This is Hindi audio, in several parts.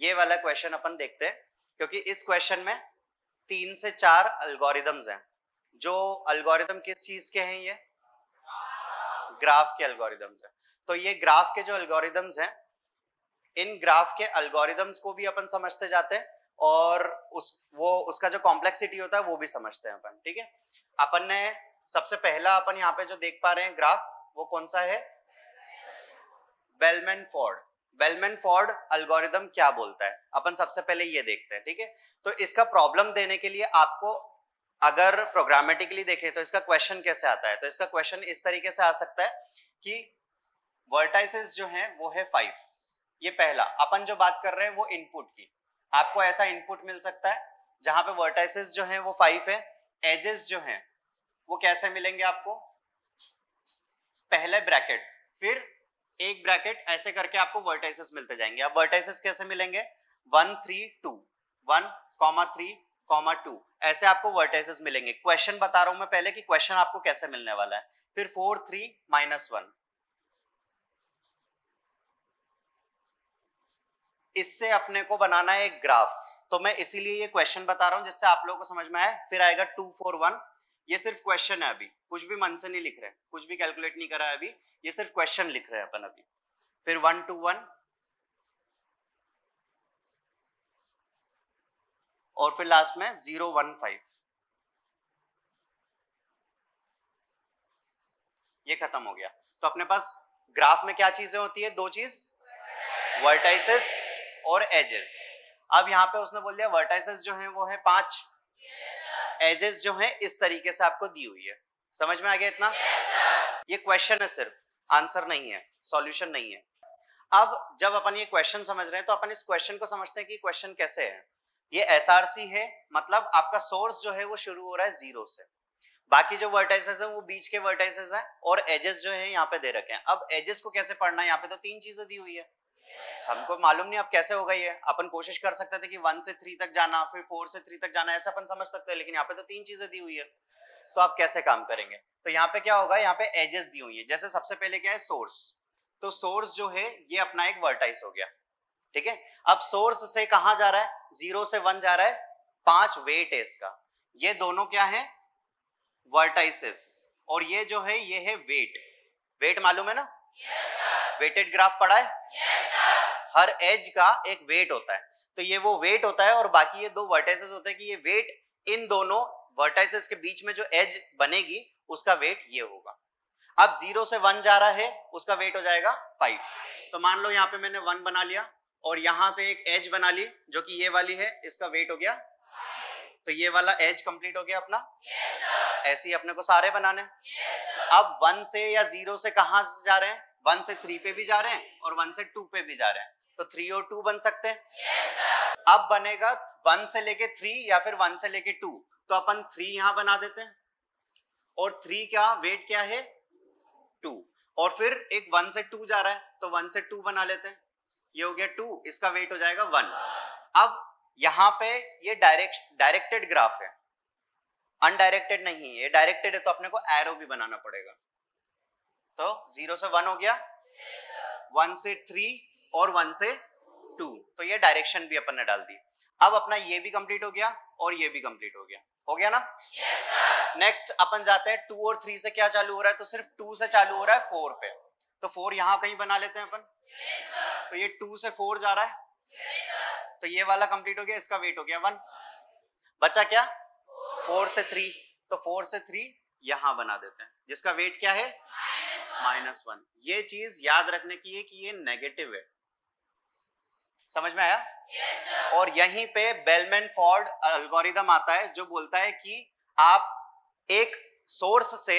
ये वाला क्वेश्चन अपन देखते हैं, क्योंकि इस क्वेश्चन में 3 से 4 अल्गोरिदम्स हैं। जो अल्गोरिदम किस चीज के हैं? ये ग्राफ के अल्गोरिदम्स हैं। तो ये ग्राफ के जो अल्गोरिदम्स हैं, इन ग्राफ के अल्गोरिदम्स को भी अपन समझते जाते हैं और उसका जो कॉम्प्लेक्सिटी होता है वो भी समझते हैं अपन। ठीक है, अपन ने सबसे पहला अपन यहाँ पे जो देख पा रहे हैं ग्राफ, वो कौन सा है? Bellman Ford. Bellman Ford algorithm क्या बोलता है, अपन सबसे पहले ये देखते हैं। ठीक है, तो इसका प्रॉब्लम देने के लिए आपको अगर प्रोग्रामेटिकली देखें तो इसका क्वेश्चन कैसे आता है, तो इसका क्वेश्चन इस तरीके से आ सकता है कि वर्टाइसेस जो हैं वो है 5। ये पहला अपन जो बात कर रहे हैं वो इनपुट की, आपको ऐसा इनपुट मिल सकता है जहां पे वर्टाइसेस जो हैं वो 5 है। एजेस जो हैं वो कैसे मिलेंगे आपको? पहले ब्रैकेट, फिर एक ब्रैकेट, ऐसे करके आपको वर्टाइसेस मिलते जाएंगे। अब वर्टाइसेस कैसे मिलेंगे? 1 3 2, 1 3 2, ऐसे आपको वर्टाइसेस मिलेंगे। क्वेश्चन बता रहा हूं मैं पहले कि क्वेश्चन आपको कैसे मिलने वाला है। फिर 4 3 -1, इससे अपने को बनाना है एक ग्राफ। तो मैं इसीलिए ये क्वेश्चन बता रहा हूं जिससे आप लोगों को समझ में आए। फिर आएगा 2 4 1, ये सिर्फ क्वेश्चन है, अभी कुछ भी मन से नहीं लिख रहे, कुछ भी कैलकुलेट नहीं करा है अभी, ये सिर्फ क्वेश्चन लिख रहे हैं अपन अभी। फिर 1 2 1 और फिर लास्ट में 0 1 5, ये खत्म हो गया। तो अपने पास ग्राफ में क्या चीजें होती है? दो चीज, वर्टाइसेस और एजेस। अब यहाँ पे उसने बोल दिया वर्टाइसेस जो है वो है 5, एजेस जो है इस तरीके से आपको दी हुई है। समझ में आ गया इतना? ये क्वेश्चन है सिर्फ, आंसर नहीं है, सॉल्यूशन नहीं है। अब जब अपन ये क्वेश्चन समझ रहे हैं तो अपन इस क्वेश्चन को समझते हैं कि क्वेश्चन कैसे है। ये एसआरसी है, मतलब आपका सोर्स जो है वो शुरू हो रहा है 0 से, बाकी जो वर्टाइसेस है वो बीच के वर्टाइसेस हैं और एजेस जो है यहाँ पे दे रखे हैं। अब एजेस को कैसे पढ़ना है? यहाँ पे तो 3 चीजें दी हुई है, हमको मालूम नहीं अब कैसे होगा ये। अपन कोशिश कर सकते थे कि 1 से 3 तक जाना, फिर 4 से 3 तक जाना, ऐसा अपन समझ सकते हैं, लेकिन यहाँ पे तो 3 चीजें दी हुई है। तो आप कैसे काम करेंगे? तो यहाँ पे क्या होगा, यहाँ पे एजेस दी हुई है। जैसे सबसे पहले क्या है? सोर्स। तो सोर्स जो है ये अपना एक वर्टाइस हो गया। ठीक है, अब सोर्स से कहां जा रहा है? 0 से 1 जा रहा है, 5 वेट है इसका। ये दोनों क्या है? वर्टाइसेस। और ये जो है ये है वेट। वेट मालूम है ना? वेटेड ग्राफ पढ़ा है? हर एज का एक वेट होता है, तो ये वो वेट होता है और बाकी ये दो वर्टाइसेस होते हैं कि ये वेट इन दोनों वर्टाइसेस के बीच में जो एज बनेगी उसका वेट ये होगा। अब 0 से 1 जा रहा है, उसका वेट हो जाएगा 5। तो मान लो यहाँ पे मैंने 1 बना लिया और यहां से एक एज बना ली जो कि ये वाली है, इसका वेट हो गया, तो ये वाला एज कंप्लीट हो गया अपना। ऐसे ही अपने को सारे बनाने। अब 1 से या 0 से कहां जा रहे हैं? 1 से 3 पे भी जा रहे हैं और 1 से 2 पे भी जा रहे हैं, तो 3 और 2 बन सकते हैं। अब बनेगा 1 से लेके 3 या फिर 1 से लेके 2, तो अपन 3 यहां बना देते हैं और 3 का वेट क्या है? 2। और फिर एक 1 से 2 जा रहा है तो 1 से 2 बना लेते हैं, ये हो गया 2, इसका वेट हो जाएगा 1। अब यहां पे ये डायरेक्टेड ग्राफ है, अनडायरेक्टेड नहीं है। ये डायरेक्टेड है तो अपने को एरो भी बनाना पड़ेगा। तो 0 से 1 हो गया, 1 से 3 और 1 से 2, तो ये डायरेक्शन भी अपन ने डाल दी। अब अपना ये भी कंप्लीट हो गया और ये भी कंप्लीट हो गया ना? नेक्स्ट अपन जाते हैं 2 और 3 से क्या चालू हो रहा है? तो सिर्फ 2 से चालू हो रहा है 4 पे, तो 4 यहां कहीं बना लेते हैं अपन। तो ये 2 से 4 जा रहा है, तो ये वाला कंप्लीट हो गया, इसका वेट हो गया 1। बचा क्या? 4 से 3, तो 4 से 3 यहां बना देते हैं, जिसका वेट क्या है? -1। ये चीज याद रखने की है कि ये नेगेटिव है। समझ में आया? और यहीं पे बेलमैन फोर्ड एल्गोरिदम आता है जो बोलता है कि आप एक सोर्स से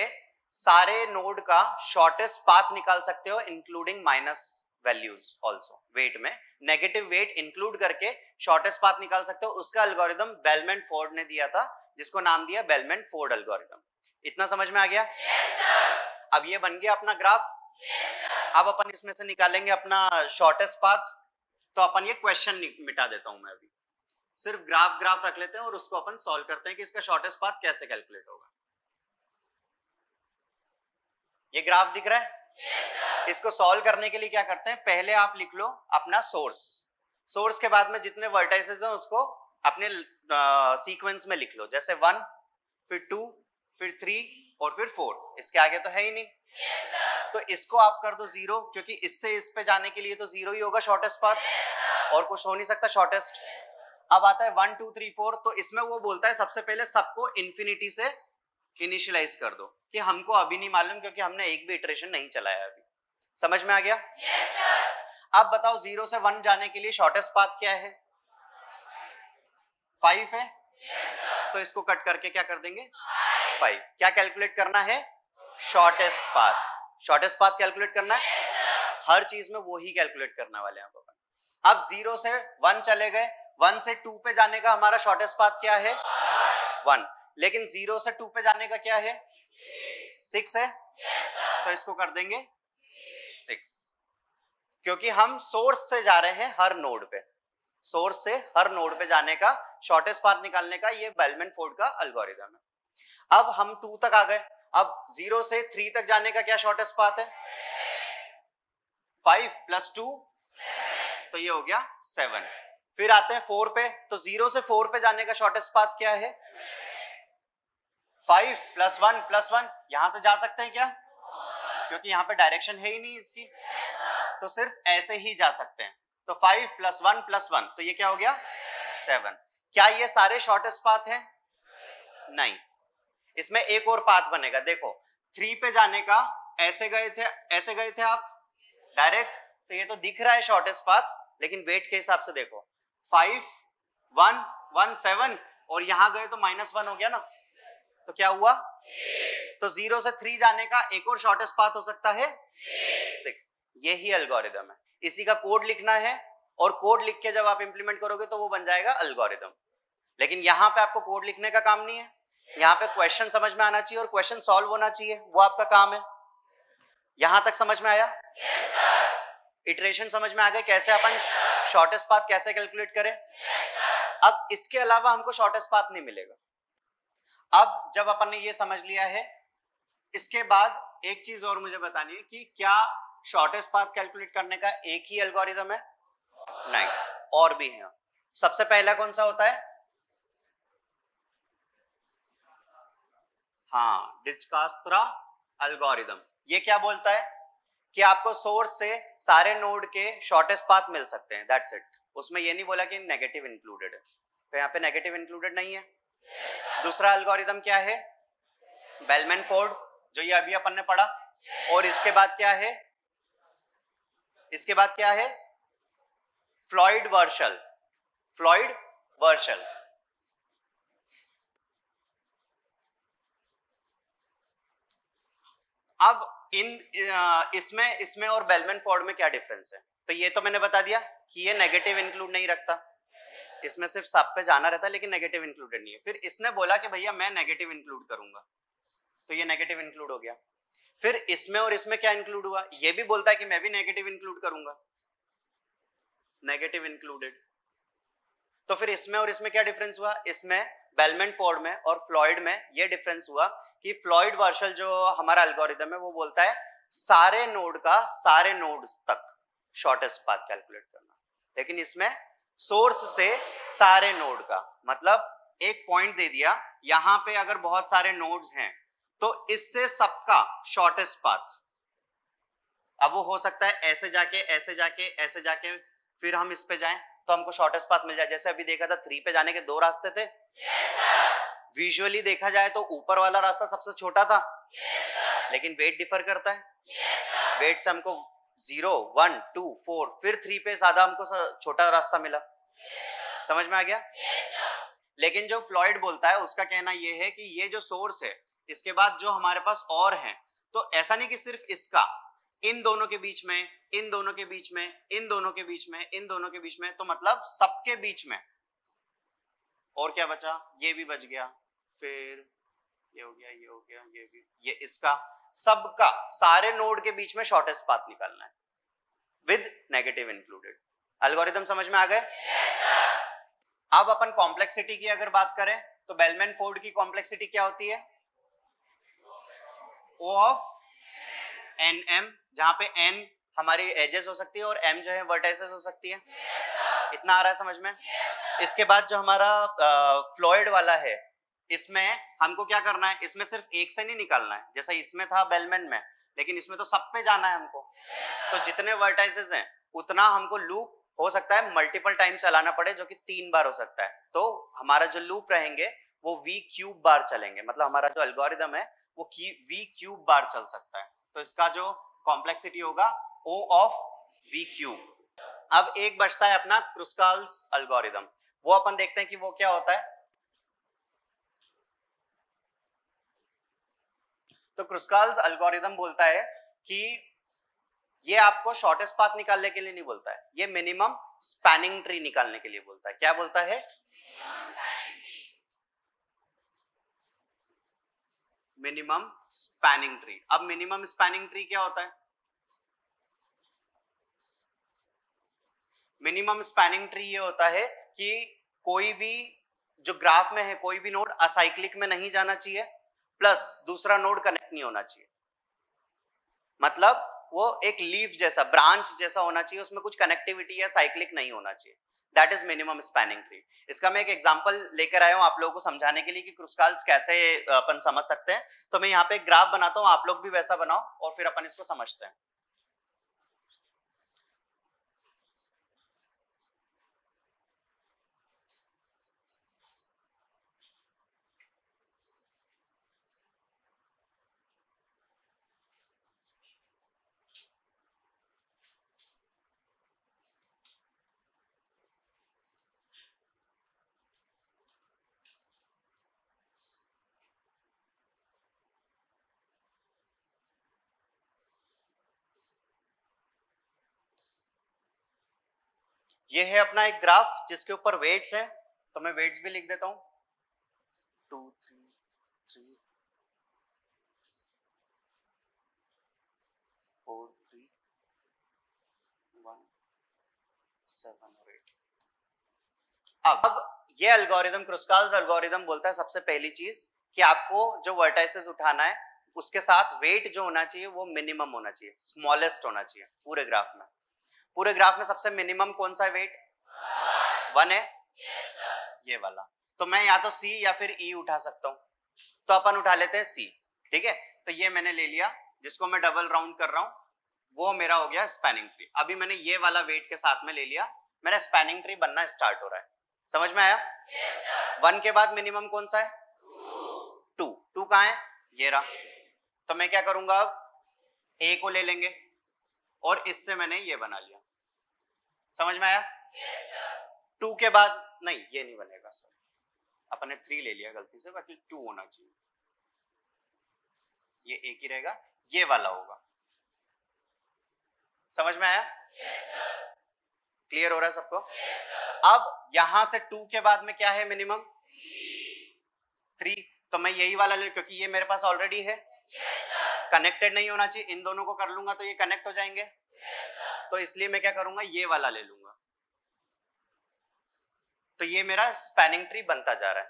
सारे नोड का शॉर्टेस्ट पाथ निकाल सकते हो, including minus values also. Weight में नेगेटिव वेट इंक्लूड करके शॉर्टेस्ट पाथ निकाल सकते हो। उसका एल्गोरिदम बेलमैन फोर्ड ने दिया था, जिसको नाम दिया बेलमैन फोर्ड एल्गोरिदम। इतना समझ में आ गया? अब ये बन गया अपना ग्राफ। अब अपन इसमें से निकालेंगे अपना शॉर्टेस्ट पाथ। तो अपन ये क्वेश्चन मिटा देता हूं मैं अभी, सिर्फ ग्राफ रख लेते हैं और उसको अपन सॉल्व करते हैं कि इसका शॉर्टेस्ट पाथ कैसे कैलकुलेट होगा। ये ग्राफ दिख रहा है? इसको सॉल्व करने के लिए क्या करते हैं, पहले आप लिख लो अपना सोर्स। सोर्स के बाद में जितने वर्टाइसेस हैं उसको अपने सीक्वेंस में लिख लो, जैसे 1 फिर 2 फिर 3 और फिर 4, इसके आगे तो है ही नहीं। तो इसको आप कर दो 0, क्योंकि इससे इस पे जाने के लिए तो 0 ही होगा शॉर्टेस्ट पाथ, और कुछ हो नहीं सकता शॉर्टेस्ट। अब आता है 1 2 3 4, तो इसमें वो बोलता है सबसे पहले सबको इंफिनिटी से इनिशियलाइज कर दो, कि हमको अभी नहीं मालूम क्योंकि हमने एक भी इटरेशन नहीं चलाया अभी। समझ में आ गया? अब बताओ 0 से 1 जाने के लिए शॉर्टेस्ट पाथ क्या है? 5 है। तो इसको कट करके क्या कर देंगे? 5। क्या कैलकुलेट करना है? Shortest path. Shortest path calculate करना है, हर चीज में वो ही कैलकुलेट करने वाले हैं अपन। अब 0 से 1 चले गए, 1 से 2 पे जाने का हमारा शॉर्टेस्ट पाथ क्या है? 1। लेकिन 0 से 2 पे जाने का क्या है? 6 है। तो इसको कर देंगे 6, क्योंकि हम सोर्स से जा रहे हैं हर नोड पे। सोर्स से हर नोड पे जाने का शॉर्टेस्ट पाथ निकालने का ये बेलमैन-फोर्ड का एल्गोरिथम है। अब हम 2 तक आ गए, अब 0 से 3 तक जाने का क्या शॉर्टेस्ट पाथ है? 5 + 2, तो ये हो गया 7। फिर आते हैं 4 पे, तो 0 से 4 पे जाने का शॉर्टेस्ट पाथ क्या है? 5 + 1 + 1। यहां से जा सकते हैं क्या? क्योंकि यहां पे डायरेक्शन है ही नहीं इसकी, तो सिर्फ ऐसे ही जा सकते हैं। तो 5 + 1 + 1, तो ये क्या हो गया? 7। क्या ये सारे शॉर्टेस्ट पाथ हैं? नहीं, इसमें एक और पाथ बनेगा। देखो 3 पे जाने का ऐसे गए थे आप डायरेक्ट, तो ये तो दिख रहा है शॉर्टेस्ट पाथ, लेकिन वेट के हिसाब से देखो 5 1 1 7, और यहां गए तो -1 हो गया ना, तो क्या हुआ? तो 0 से 3 जाने का एक और शॉर्टेस्ट पाथ हो सकता है 6। यही एल्गोरिथम है, इसी का कोड लिखना है, और कोड लिख के जब आप इंप्लीमेंट करोगे तो वो बन जाएगा एल्गोरिथम। लेकिन यहां पे आपको कोड लिखने का काम नहीं है, यहाँ पे क्वेश्चन समझ में आना चाहिए और क्वेश्चन सॉल्व होना चाहिए, वो आपका काम है। यहां तक समझ में आया? yes, इटरेशन समझ में आ गए कैसे अपन शॉर्टेस्ट पाथ कैसे कैलकुलेट करें? yes, अब इसके अलावा हमको शॉर्टेस्ट पाथ नहीं मिलेगा। अब जब अपन ने ये समझ लिया है, इसके बाद एक चीज और मुझे बतानी है कि क्या शॉर्टेस्ट पाथ कैलकुलेट करने का एक ही एल्गोरिथम है? नहीं, और भी है। सबसे पहला कौन सा होता है? हाँ, डिजकास्त्रा एल्गोरिथम। ये क्या बोलता है कि आपको सोर्स से सारे नोड के शॉर्टेस्ट पाथ मिल सकते हैं, दैट्स इट। उसमें ये नहीं बोला कि नेगेटिव इंक्लूडेड है, तो यहाँ पे नेगेटिव इंक्लूडेड नहीं है। दूसरा एल्गोरिथम क्या है? बेलमैन-फोर्ड, जो ये अभी अपन ने पढ़ा। और इसके बाद क्या है? इसके बाद क्या है? फ्लॉयड-वर्शल। फ्लॉयड-वर्शल। अब इसमें और बेलमैन-फोर्ड में क्या डिफरेंस है? तो ये तो मैंने बता दिया कि ये नेगेटिव इंक्लूड नहीं रखता, इसमें सिर्फ सब पे जाना रहता है, लेकिन नेगेटिव इंक्लूडेड नहीं है। फिर इसने बोला कि भैया मैं नेगेटिव इंक्लूड करूंगा, तो ये नेगेटिव इंक्लूड हो गया। फिर इसमें और इसमें क्या इंक्लूड हुआ? ये भी बोलता है कि मैं भी नेगेटिव इंक्लूड करूंगा, नेगेटिव इंक्लूडेड। तो फिर इसमें और इसमें क्या डिफरेंस हुआ? इसमें बेलमैन-फोर्ड में और फ्लॉयड में ये डिफरेंस हुआ कि फ्लॉयड-वर्शल जो हमारा एल्गोरिथम है वो बोलता है सारे नोड का सारे नोड्स तक शॉर्टेस्ट पाथ कैलकुलेट करना, लेकिन इसमें सोर्स से सारे नोड का, मतलब एक पॉइंट दे दिया, यहां पे अगर बहुत सारे नोड्स हैं तो इससे सबका शॉर्टेस्ट पाथ, अब वो हो सकता है ऐसे जाके ऐसे जाके ऐसे जाके फिर हम इस पे जाएं तो हमको शॉर्टेस्ट पाथ मिल जाए। जैसे अभी देखा था 3 पे जाने के 2 रास्ते थे। विजुअली देखा जाए तो ऊपर वाला रास्ता सबसे छोटा था, लेकिन वेट डिफर करता है। वेट से हमको 0 1 2 4 फिर 3 पे ज्यादा हमको छोटा रास्ता मिला। समझ में आ गया? लेकिन जो फ्लॉयड बोलता है उसका कहना यह है कि ये जो सोर्स है, इसके बाद जो हमारे पास और हैं, तो ऐसा नहीं कि सिर्फ इसका, इन दोनों के बीच में, इन दोनों के बीच में, इन दोनों के बीच में, इन दोनों के बीच में, तो मतलब सबके बीच में। और क्या बचा? ये भी बच गया, फिर ये हो गया, ये हो गया, ये भी, ये इसका, सबका, सारे नोड के बीच में शॉर्टेस्ट पाथ निकालना है विद नेगेटिव इंक्लूडेड। एल्गोरिथम समझ में आ गए? अब अपन कॉम्प्लेक्सिटी की अगर बात करें तो बेलमैन-फोर्ड की कॉम्प्लेक्सिटी क्या होती है? O ऑफ NM, जहां पे N हमारी एजेस हो सकती है और M जो है वर्टाइसेस हो सकती है। इतना आ रहा है समझ में? इसके बाद जो हमारा फ्लोइड वाला है, इसमें हमको क्या करना है, इसमें सिर्फ एक से नहीं निकालना है जैसा इसमें था बेलमैन में, लेकिन इसमें तो सब पे जाना है हमको। तो जितने वर्टाइसेस हैं उतना हमको लूप हो सकता है मल्टीपल टाइम चलाना पड़े, जो कि 3 बार हो सकता है। तो हमारा जो लूप रहेंगे वो v क्यूब बार चलेंगे, मतलब हमारा जो एल्गोरिदम है वो v क्यूब बार चल सकता है। तो इसका जो कॉम्प्लेक्सिटी होगा O ऑफ v क्यूब। अब एक बचता है अपना क्रुस्काल्स एल्गोरिदम, वो अपन देखते हैं कि वो क्या होता है। तो क्रुस्काल्स एल्गोरिदम बोलता है कि ये आपको शॉर्टेस्ट पाथ निकालने के लिए नहीं बोलता है, ये मिनिमम स्पैनिंग ट्री निकालने के लिए बोलता है। क्या बोलता है? Minimum spanning tree. अब मिनिमम स्पैनिंग ट्री क्या होता है? मिनिमम स्पैनिंग ट्री ये होता है कि कोई भी जो ग्राफ में है कोई भी नोड असाइक्लिक में नहीं जाना चाहिए, प्लस दूसरा नोड कनेक्ट नहीं होना चाहिए। मतलब वो एक लीफ जैसा, ब्रांच जैसा होना चाहिए, उसमें कुछ कनेक्टिविटी या साइक्लिक नहीं होना चाहिए। That is minimum spanning tree. इसका मैं एक एग्जांपल लेकर आया हूं आप लोगों को समझाने के लिए कि क्रुस्काल्स कैसे अपन समझ सकते हैं। तो मैं यहाँ पे एक ग्राफ बनाता हूं, आप लोग भी वैसा बनाओ और फिर अपन इसको समझते हैं। ये है अपना एक ग्राफ जिसके ऊपर वेट्स हैं, तो मैं वेट्स भी लिख देता हूं 2 3 3 4 3 1 7 और 8। अब ये एल्गोरिदम क्रुस्काल्स एल्गोरिदम बोलता है सबसे पहली चीज कि आपको जो वर्टाइसेस उठाना है उसके साथ वेट जो होना चाहिए वो मिनिमम होना चाहिए, स्मॉलेस्ट होना चाहिए पूरे ग्राफ में। पूरे ग्राफ में सबसे मिनिमम कौन सा है वेट? 1 है। yes, ये वाला। तो मैं या तो C या फिर E उठा सकता हूं, तो अपन उठा लेते हैं C। ठीक है, तो ये मैंने ले लिया, जिसको मैं डबल राउंड कर रहा हूं, वो मेरा हो गया स्पैनिंग ट्री। अभी मैंने ये वाला वेट के साथ में ले लिया, मेरा स्पैनिंग ट्री बनना स्टार्ट हो रहा है। समझ में आया? yes, 1 के बाद मिनिमम कौन सा है? 2। 2 कहां है? ये रहा। तो मैं क्या करूंगा, अब A को ले लेंगे और इससे मैंने ये बना लिया। समझ में आया? yes, 2 के बाद नहीं, ये नहीं बनेगा सर, अपन ने 3 ले लिया गलती से, बाकी 2 होना चाहिए। ये एक ही रहेगा, ये वाला होगा। समझ में आया? yes, क्लियर हो रहा है सबको? yes, अब यहां से 2 के बाद में क्या है मिनिमम? 3। तो मैं यही वाला ले, क्योंकि ये मेरे पास ऑलरेडी है, yes, कनेक्टेड नहीं होना चाहिए, इन दोनों को कर लूंगा तो ये कनेक्ट हो जाएंगे, yes, तो इसलिए मैं क्या करूंगा, ये वाला ले लूंगा। तो ये मेरा स्पैनिंग ट्री बनता जा रहा है।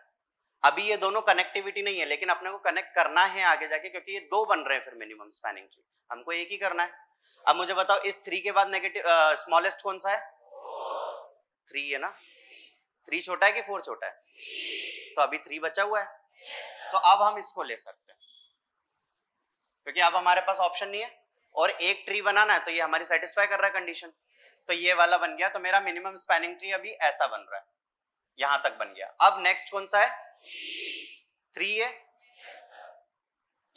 अभी ये दोनों कनेक्टिविटी नहीं है, लेकिन अपने को कनेक्ट करना है आगे जाके, क्योंकि ये 2 बन रहे हैं फिर मिनिमम स्पैनिंग ट्री, हमको एक ही करना है। अब मुझे बताओ इस 3 के बाद नेगेटिव स्मॉलेस्ट कौन सा है? 3 है ना? 3 छोटा है कि 4 छोटा है? तो अभी 3 बचा हुआ है, तो अब हम इसको ले सकते हैं, क्योंकि अब हमारे पास ऑप्शन नहीं है और एक ट्री बनाना है, तो ये हमारी सेटिस्फाई कर रहा है कंडीशन। तो ये वाला बन गया, तो मेरा मिनिमम स्पैनिंग ट्री अभी ऐसा बन रहा है, यहां तक बन गया। अब नेक्स्ट कौन सा है? 3 है,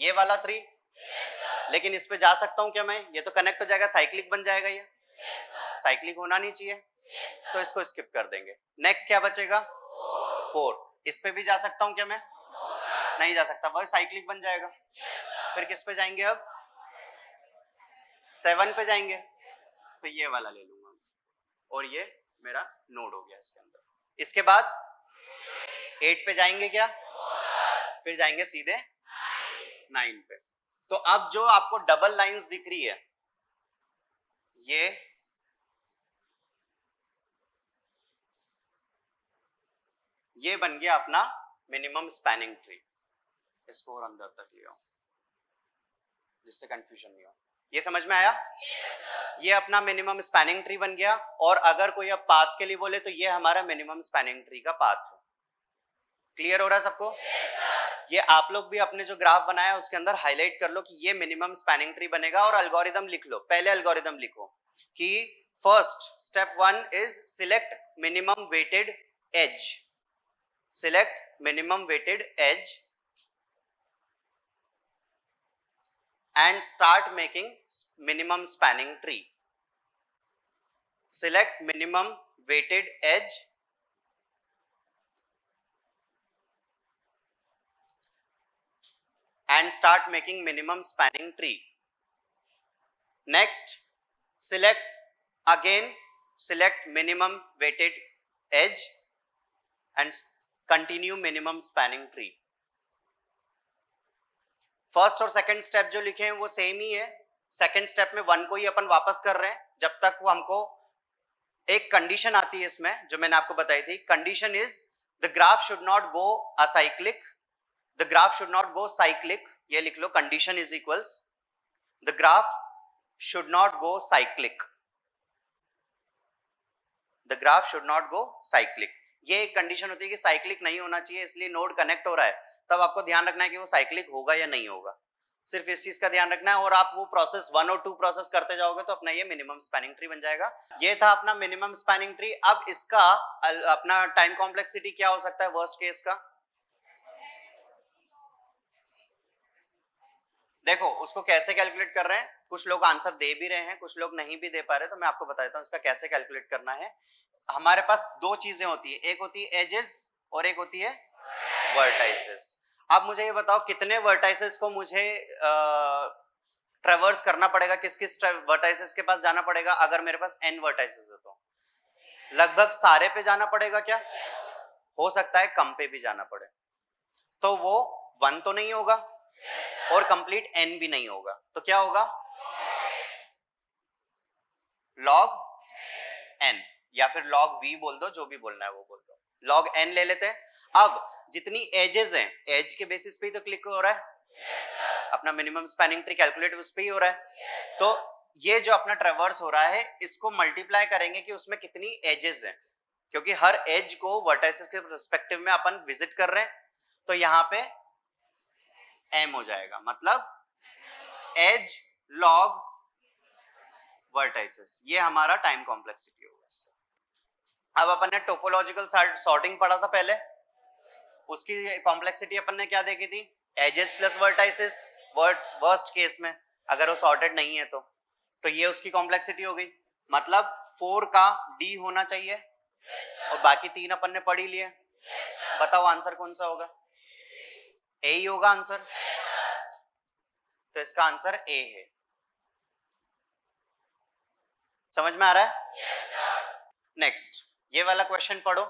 ये वाला 3, लेकिन इस पे जा सकता हूं क्या मैं? ये तो कनेक्ट हो जाएगा, साइक्लिक बन जाएगा, ये साइक्लिक होना नहीं चाहिए, तो इसको स्किप कर देंगे। नेक्स्ट क्या बचेगा? 4। इस पे भी जा सकता हूं क्या मैं? नहीं जा सकता, वह साइक्लिक बन जाएगा। फिर किस पे जाएंगे? अब 7 पे जाएंगे, तो ये वाला ले लूंगा और ये मेरा नोड हो गया इसके अंदर। इसके बाद 8 पे जाएंगे क्या? फिर जाएंगे सीधे 9 पे। तो अब जो आपको डबल लाइंस दिख रही है, ये बन गया अपना मिनिमम स्पैनिंग ट्री। इसको और अंदर तक ले आओ जिससे कंफ्यूजन नहीं हो। ये समझ में आया? ये अपना मिनिमम स्पैनिंग ट्री बन गया, और अगर कोई अब पाथ के लिए बोले तो ये हमारा मिनिमम स्पैनिंग ट्री का पाथ है। क्लियर हो रहा है सबको? ये आप लोग भी अपने जो ग्राफ बनाया उसके अंदर हाईलाइट कर लो कि ये मिनिमम स्पैनिंग ट्री बनेगा, और एल्गोरिदम लिख लो। पहले एल्गोरिदम लिखो कि first step 1 is select minimum weighted edge, select minimum weighted edge and start making minimum spanning tree. Select minimum weighted edge and start making minimum spanning tree. Next, select minimum weighted edge and continue minimum spanning tree. First और सेकंड स्टेप जो लिखे हैं वो सेम ही है। सेकंड स्टेप में 1 को ही अपन वापस कर रहे हैं जब तक वो हमको एक कंडीशन आती है इसमें जो मैंने आपको बताई थी। Condition is the graph should not go acyclic, the graph should not go cyclic. ये लिख लो, condition is equals the graph should not go cyclic, the graph should not go cyclic. ये एक कंडीशन होती है कि साइक्लिक नहीं होना चाहिए, इसलिए नोड कनेक्ट हो रहा है, तब आपको ध्यान रखना है कि वो साइक्लिक होगा या नहीं होगा। सिर्फ इस चीज का ध्यान रखना है, और आप वो प्रोसेस 1 और 2 प्रोसेस करते जाओगे तो अपना ये मिनिमम स्पैनिंग ट्री बन जाएगा। ये था अपना मिनिमम स्पैनिंग ट्री। अब इसका अपना टाइम कॉम्प्लेक्सिटी क्या हो सकता है वर्स्ट केस का? देखो उसको कैसे कैलकुलेट कर रहे हैं, कुछ लोग आंसर दे भी रहे हैं, कुछ लोग नहीं भी दे पा रहे, तो मैं आपको बता देता हूं इसका कैसे कैलकुलेट करना है। हमारे पास 2 चीजें होती है, एक होती है एजेस और एक होती है वर्टाइसेस। अब मुझे ये बताओ कितने वर्टाइसेस को मुझे ट्रेवर्स करना पड़ेगा, किस किस वर्टाइसेस के पास जाना पड़ेगा? अगर मेरे पास n वर्टाइसेस हो तो लगभग सारे पे जाना पड़ेगा क्या? हो सकता है कम पे भी जाना पड़े, तो वो 1 तो नहीं होगा और कंप्लीट n भी नहीं होगा, तो क्या होगा? log n या फिर log v बोल दो, जो भी बोलना है वो बोल दो। log n ले लेते हैं। अब जितनी एजेस हैं, एज के बेसिस पे ही तो क्लिक हो रहा है, अपना मिनिमम स्पैनिंग ट्री कैलकुलेट उस पे ही हो रहा है। तो ये जो अपना ट्रेवर्स हो रहा है इसको मल्टीप्लाई करेंगे कि उसमें कितनी एजेस हैं, क्योंकि हर एज को वर्टाइसेस के पर्सपेक्टिव में अपन विजिट कर रहे हैं, तो यहाँ पे m हो जाएगा, मतलब एज लॉग वर्टाइसेस। ये हमारा टाइम कॉम्प्लेक्सिटी होगा। अब अपन ने टोपोलॉजिकल सॉर्टिंग पढ़ा था पहले, उसकी कॉम्प्लेक्सिटी अपन ने क्या देखी थी? Edges plus vertices worst case में, अगर वो सॉर्टेड नहीं है तो ये उसकी कॉम्प्लेक्सिटी हो गई। मतलब 4 का d होना चाहिए और बाकी 3 अपन ने पढ़ ही लिए। बताओ आंसर कौन सा होगा? ए ही होगा आंसर, तो इसका आंसर ए है। समझ में आ रहा है? नेक्स्ट ये वाला क्वेश्चन पढ़ो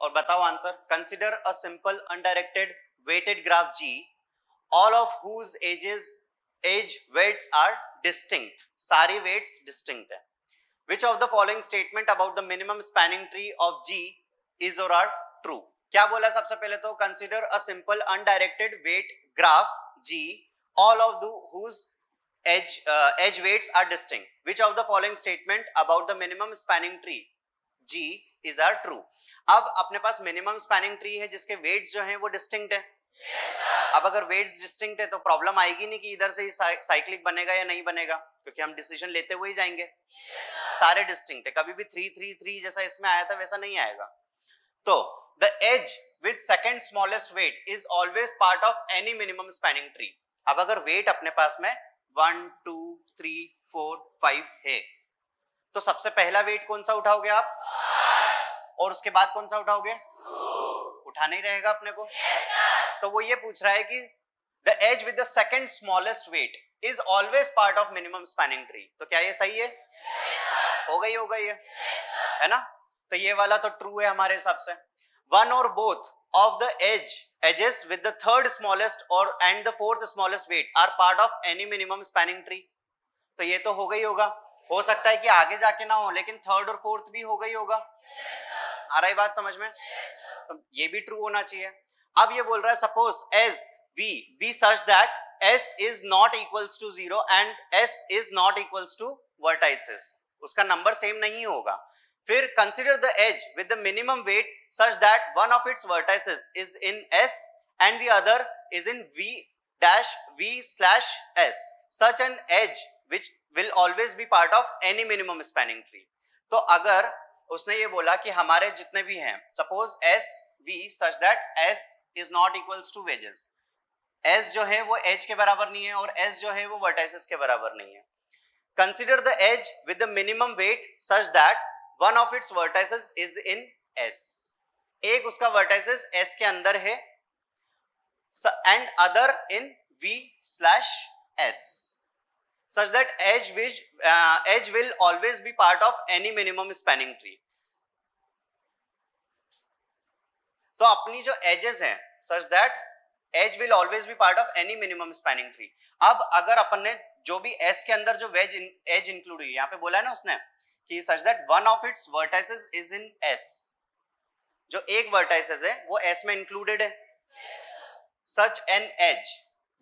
और बताओ answer. Consider a simple undirected weighted graph G, all of whose age weights are distinct. सारी weights distinct है। Which of the following statement about the minimum spanning tree of G is or are true? क्या बोला सबसे पहले तो? Consider a simple undirected weight graph G, all of whose edge weights are distinct. Which of the following statement about the minimum spanning tree G is are true? अब अपने पास मिनिमम स्पैनिंग ट्री है जिसके वेट्स जो हैं वो डिस्टिंक्ट है। अब अगर वेट्स डिस्टिंक्ट है तो प्रॉब्लम आएगी नहीं कि इधर से ही साइक्लिक बनेगा या नहीं बनेगा, क्योंकि हम डिसीजन लेते हुए ही जाएंगे। सारे डिस्टिंक्ट है, कभी भी 3 3 3 जैसा इसमें आया था वैसा नहीं आएगा। तो the edge with second smallest weight is always part of any minimum spanning tree. अब अगर वेट अपने पास में 1 2 3 4 5 है तो सबसे पहला वेट कौन सा उठाओगे आप? और उसके बाद कौन सा उठाओगे? उठाना ही रहेगा अपने को। तो वो ये पूछ रहा है कि the edge with the second smallest weight is always part of minimum spanning tree. तो क्या ये सही है? होगा ये, है ना? तो ये वाला तो ट्रू है हमारे हिसाब से। वन और both of the edges with the third smallest and the fourth smallest weight are part of any minimum spanning tree. तो ये तो होगा ही होगा। हो सकता है कि आगे जाके ना हो, लेकिन थर्ड और फोर्थ भी होगा ही होगा। आ रहा है बात समझ में? तो ये भी ट्रू होना चाहिए। अब ये बोल रहा है suppose edge v be such that S is not equals to 0 and S is not equals to vertices, उसका नंबर सेम नहीं होगा. फिर consider the edge with the minimum weight such that one of its vertices is in S and the other is in V'(V/S). Such an edge which will always be part of any minimum spanning tree. तो अगर उसने ये बोला कि हमारे जितने भी हैं, suppose S V such that S is not equals to wedges, S जो है वो edge के बराबर नहीं है और S जो है वो vertices के बराबर नहीं है. Consider the edge with the minimum weight such that one of its vertices is in S. एक उसका vertices S के अंदर है and other in V/S, such that edge will always be part of any minimum spanning tree. तो अपनी जो edges हैं such that edge will always be part of any minimum spanning tree. अब अगर अपन ने जो भी S के अंदर जो edge include हुई, यहाँ पे बोला है ना उसने कि such that one of its vertices is in S, जो एक vertices है वो S में included है. Such an edge,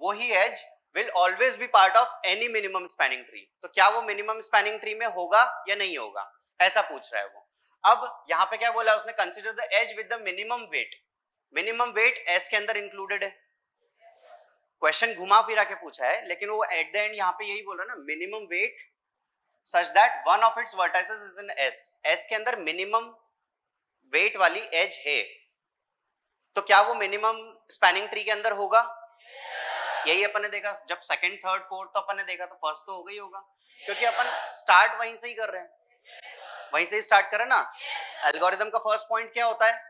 वही edge will always be part of any minimum spanning tree. तो क्या वो minimum spanning tree में होगा या नहीं होगा, ऐसा पूछ रहा है वो. अब यहाँ पे क्या बोला उसने, consider the edge with the minimum weight. Minimum weight S के अंदर इंक्लूडेड है. क्वेश्चन घुमा फिरा के पूछा है लेकिन वो एट द एंड यहाँ पे यही बोल रहा है ना, minimum weight such that one of its vertices is in S. S के अंदर मिनिमम वेट वाली एज है, तो क्या वो मिनिमम स्पैनिंग ट्री के अंदर होगा? यही अपन ने देखा जब सेकंड थर्ड फोर्थ तो अपन ने देखा, तो फर्स्ट तो होगा ही होगा, क्योंकि अपन स्टार्ट वहीं से ही कर रहे हैं, वहीं से ही स्टार्ट करें ना. एल्गोरिथम का फर्स्ट पॉइंट क्या होता है?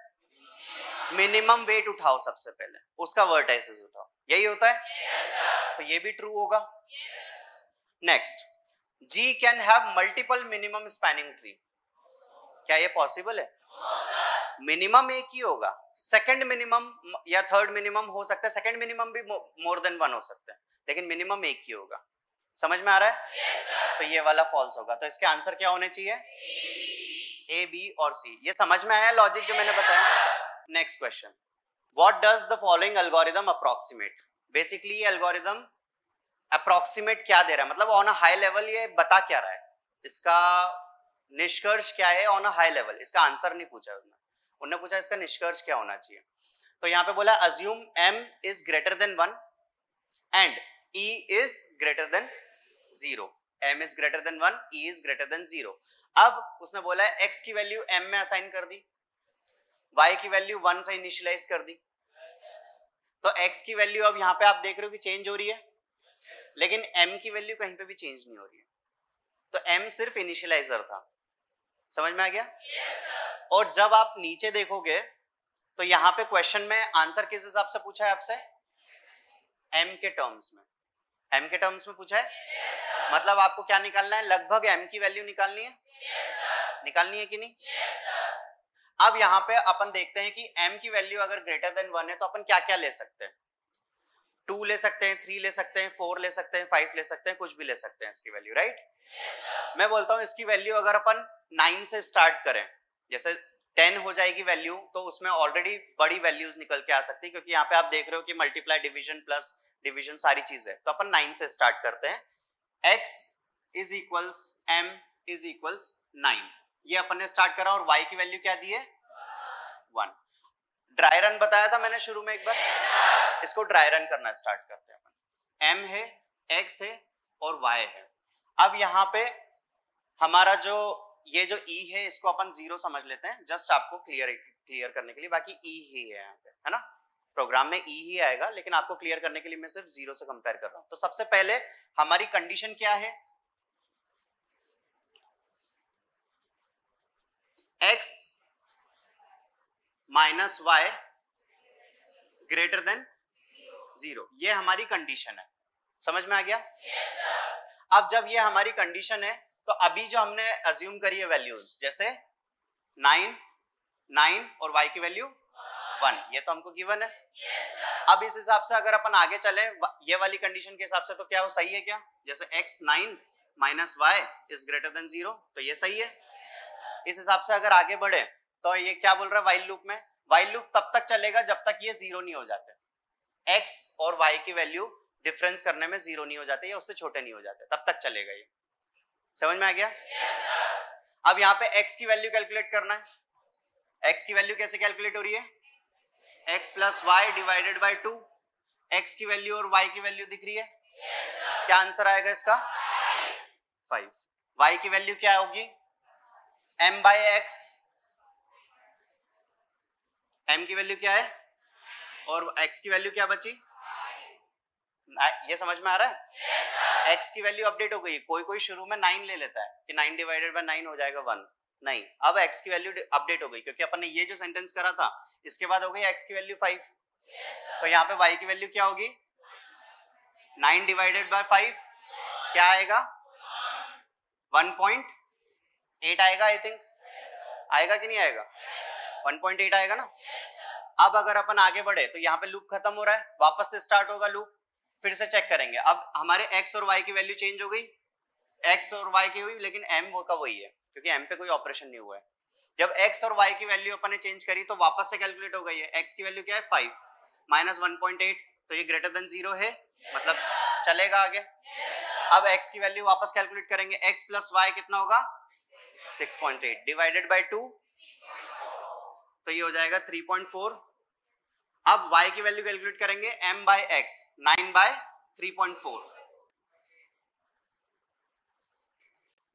मिनिमम वेट उठाओ सबसे पहले, उसका वर्टाइसेस उठाओ, यही होता है. तो ये भी ट्रू होगा. Next, G can have multiple minimum spanning tree. क्या ये पॉसिबल है? मिनिमम एक ही होगा, सेकंड मिनिमम या थर्ड मिनिमम हो सकता है, सेकंड मिनिमम भी मोर देन वन हो सकता है, लेकिन मिनिमम एक ही होगा. समझ में आ रहा है? तो ये वाला फॉल्स होगा. तो इसके आंसर क्या होने चाहिए? A, B और C. ये समझ में आया लॉजिक जो मैंने बताया? Next question, what does the following algorithm approximate. Basically ये एल्गोरिथम अप्रोक्सीमेट क्या दे रहा है, मतलब ऑन अ हाई लेवल ये बता क्या रहा है, इसका निष्कर्ष क्या है ऑन अ हाई लेवल. इसका आंसर नहीं पूछा उन्होंने पूछा इसका निष्कर्ष क्या होना चाहिए. तो यहाँ पे बोला assume M is greater than 1 and E is greater than 0. M is greater than 1, E is greater than 0. अब उसने बोला है X की वैल्यू M में असाइन कर दी, Y की वैल्यू 1 से इनिशियलाइज कर दी. तो X की वैल्यू अब यहाँ पे आप देख रहे हो कि चेंज हो रही है, लेकिन M की वैल्यू कहीं पे भी चेंज नहीं हो रही है. तो M सिर्फ इनिशियलाइजर था. समझ में आ गया? और जब आप नीचे देखोगे तो यहाँ पे क्वेश्चन में आंसर किस हिसाब से पूछा है आपसे? M के टर्म्स में. M के टर्म्स में पूछा है, मतलब आपको क्या निकालना है? लगभग M की वैल्यू निकालनी है. निकालनी है कि नहीं? अब यहाँ पे अपन देखते हैं कि M की वैल्यू अगर ग्रेटर देन 1 है तो अपन क्या क्या ले सकते हैं? 2 ले सकते हैं, 3 ले सकते हैं, 4 ले सकते हैं, 5 ले सकते हैं, कुछ भी ले सकते हैं इसकी वैल्यू, राइट? मैं बोलता हूँ इसकी वैल्यू अगर अपन 9 से स्टार्ट करें, जैसे 10 हो जाएगी वैल्यू, तो उसमें ऑलरेडी बड़ी वैल्यूज निकल के आ सकती है, क्योंकि यहाँ पे आप देख रहे हो कि मल्टीप्लाई, डिवीजन, प्लस डिवीजन सारी चीज है. तो अपन 9 से स्टार्ट करते हैं. x is equals m is equals 9, ये अपन ने स्टार्ट करा. और y की वैल्यू क्या दी है? 1. ड्राई रन बताया था मैंने शुरू में एक बार, इसको ड्राई रन करना स्टार्ट करते हैं अपन. m है, x है और y है. अब यहाँ पे हमारा जो ये जो e है इसको अपन 0 समझ लेते हैं, जस्ट आपको क्लियर करने के लिए. बाकी e ही है यहाँ पे, है ना? प्रोग्राम में e ही आएगा, लेकिन आपको क्लियर करने के लिए मैं सिर्फ 0 से कंपेयर कर रहा हूं. तो सबसे पहले हमारी कंडीशन क्या है? x minus y greater than 0, ये हमारी कंडीशन है. समझ में आ गया? अब जब ये हमारी कंडीशन है तो अभी जो हमने अज्यूम करी है वैल्यूज, जैसे 9, 9 और y की वैल्यू 1, ये तो हमको गिवन है. अब इस हिसाब से अगर अपन आगे चले ये वाली कंडीशन के हिसाब से, तो क्या वो सही है क्या? जैसे x 9 minus y is greater than 0, तो ये सही है. इस हिसाब से अगर आगे बढ़े तो ये क्या बोल रहा है व्हाइल लूप में? व्हाइल लूप तब तक चलेगा जब तक ये 0 नहीं हो जाते. x और y की वैल्यू डिफरेंस करने में 0 नहीं हो जाते या उससे छोटे नहीं हो जाते, तब तक चलेगा ये। समझ में आ गया? अब यहाँ पे x की वैल्यू कैलकुलेट करना है। x की वैल्यू कैसे कैलकुलेट हो रही है? x plus y divided by 2। x की वैल्यू और y की वैल्यू दिख रही है? क्या आंसर आएगा इसका? 5। y की वैल्यू क्या होगी? m by x. m की वैल्यू क्या है और x की वैल्यू क्या बची? ये समझ में आ रहा है? x की वैल्यू अपडेट हो गई। कोई कोई शुरू में 9 ले लेता है कि 9 डिवाइडेड बाय 9 हो जाएगा 1। नहीं, अब x की वैल्यू अपडेट हो गई क्योंकि अपन ने ये जो सेंटेंस करा था इसके बाद हो गई x की वैल्यू 5। तो यहाँ पे y की वैल्यू क्या होगी? 9 डिवाइडेड बाय 5 क्या आएगा? 1.8 आएगा। आई थिंक आएगा कि नहीं आएगा? 1.8 आएगा ना। अब अगर अपन आगे बढ़े तो यहाँ पे लूप खत्म हो रहा है, वापस से स्टार्ट होगा लूप, फिर से चेक करेंगे। अब हमारे x और y की वैल्यू चेंज हो गई, x और y की हुई लेकिन m वो का वही है क्योंकि m पे कोई ऑपरेशन नहीं हुआ है। जब x और y की वैल्यू अपन ने चेंज करी तो वापस से कैलकुलेट हो गई है। x की वैल्यू क्या है? 5 माइनस 1.8, तो ये ग्रेटर देन 0 है, मतलब चलेगा आगे। अब x की वैल्यू वापस कैलकुलेट करेंगे, x प्लस y कितना होगा? 6.8 डिवाइडेड बाय 2, तो ये हो जाएगा 3.4। अब y की वैल्यू कैलकुलेट करेंगे, m by x 9 by 3.4,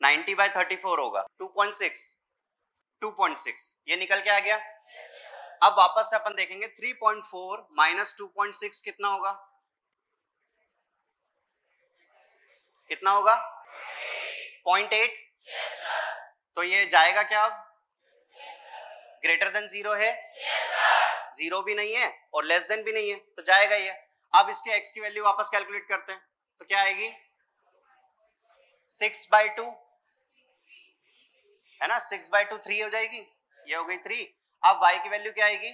90 by 34 होगा 2.6, 2.6 ये निकल के आ गया। अब वापस से अपन देखेंगे 3.4 माइनस 2.6 कितना होगा? कितना होगा? 0.8। तो ये जाएगा क्या? अब ग्रेटर देन 0 है, 0 भी नहीं है और लेस देन भी नहीं है, तो जाएगा ये। अब इसके x की वैल्यू वापस कैलकुलेट करते हैं तो क्या आएगी? 6/2 है ना, 6/2 3 हो जाएगी, ये हो गई 3। अब y की वैल्यू क्या आएगी?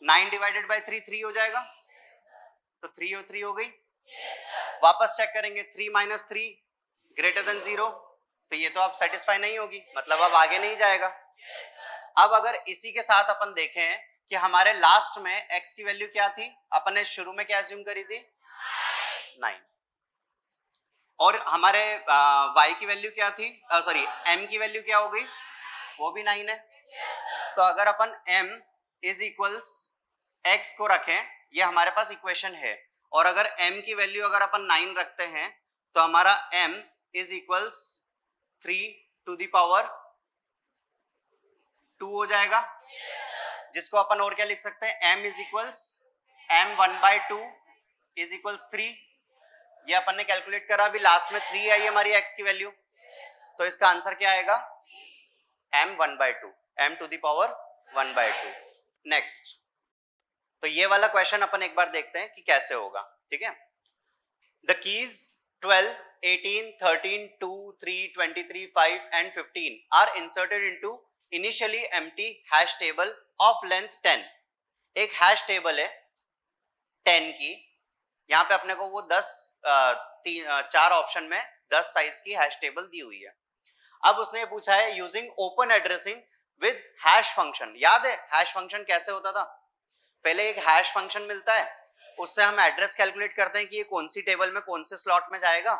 9 डिवाइडेड बाय 3 3 हो जाएगा, तो 3 और 3 हो गई। वापस चेक करेंगे 3 माइनस 3 ग्रेटर देन 0, तो ये तो अब सेटिस्फाई नहीं होगी, मतलब अब आगे नहीं जाएगा। अब अगर इसी के साथ अपन देखें कि हमारे लास्ट में x की वैल्यू क्या थी, अपन ने शुरू में क्या अज्यूम करी थी? 9। और हमारे y की वैल्यू क्या थी? सॉरी m की वैल्यू क्या हो गई? वो भी 9 है। तो अगर अपन m इज इक्वल्स x को रखें, ये हमारे पास इक्वेशन है, और अगर m की वैल्यू अगर अपन 9 रखते हैं तो हमारा m is equals 3 to the power 2 हो जाएगा, जिसको अपन और क्या लिख सकते हैं? m is equals m 1/2 is equals 3। ये अपन ने कैलकुलेट करा, अभी लास्ट में 3 आई हमारी x की वैल्यू, तो इसका आंसर क्या आएगा? m 1/2, m to the power 1/2। Next, तो ये वाला क्वेश्चन अपन एक बार देखते हैं कि कैसे होगा, ठीक है। The keys 12, 18, 13, 2, 3, 23, 5 and 15 are inserted into initially empty hash table of length 10। एक हैश टेबल है 10 की, यहाँ पे अपने को वो 4 ऑप्शन में 10 साइज की हैश टेबल दी हुई है। अब उसने ये पूछा है using open addressing with hash function. याद है हैश फंक्शन कैसे होता था? पहले एक हैश फंक्शन मिलता है, उससे हम एड्रेस कैलकुलेट करते हैं कि ये कौन सी टेबल में कौन से स्लॉट में जाएगा,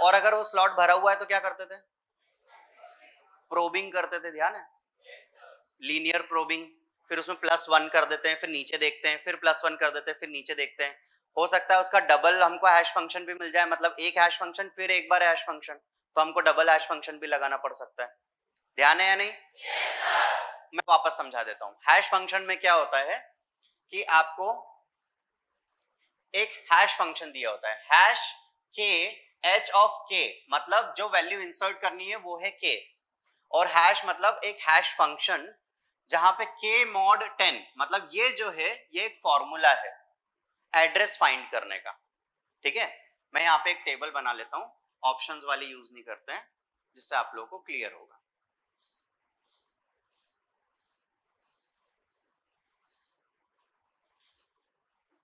और अगर वो स्लॉट भरा हुआ है तो क्या करते थे? प्रोबिंग करते थे, ध्यान है, लीनियर प्रोबिंग। फिर उसमें +1 कर देते हैं, फिर नीचे देखते हैं, फिर +1 कर देते हैं, फिर नीचे देखते हैं। हो सकता है उसका डबल हमको हैश फंक्शन भी मिल जाए, मतलब एक हैश फंक्शन फिर एक बार हैश फंक्शन, तो हमको डबल हैश फंक्शन भी लगाना पड़ सकता है। ध्यान है या नहीं? मैं वापस समझा देता हूं। हैश फंक्शन में क्या होता है कि आपको एक हैश फंक्शन दिया होता है, hash k h of k, मतलब जो वैल्यू इंसर्ट करनी है वो है k, और हैश मतलब एक हैश फंक्शन जहां पे k mod 10, मतलब ये जो है ये एक फॉर्मूला है एड्रेस फाइंड करने का, ठीक है। मैं यहाँ पे एक टेबल बना लेता हूं, ऑप्शंस वाली यूज नहीं करते हैं, जिससे आप लोगों को क्लियर होगा।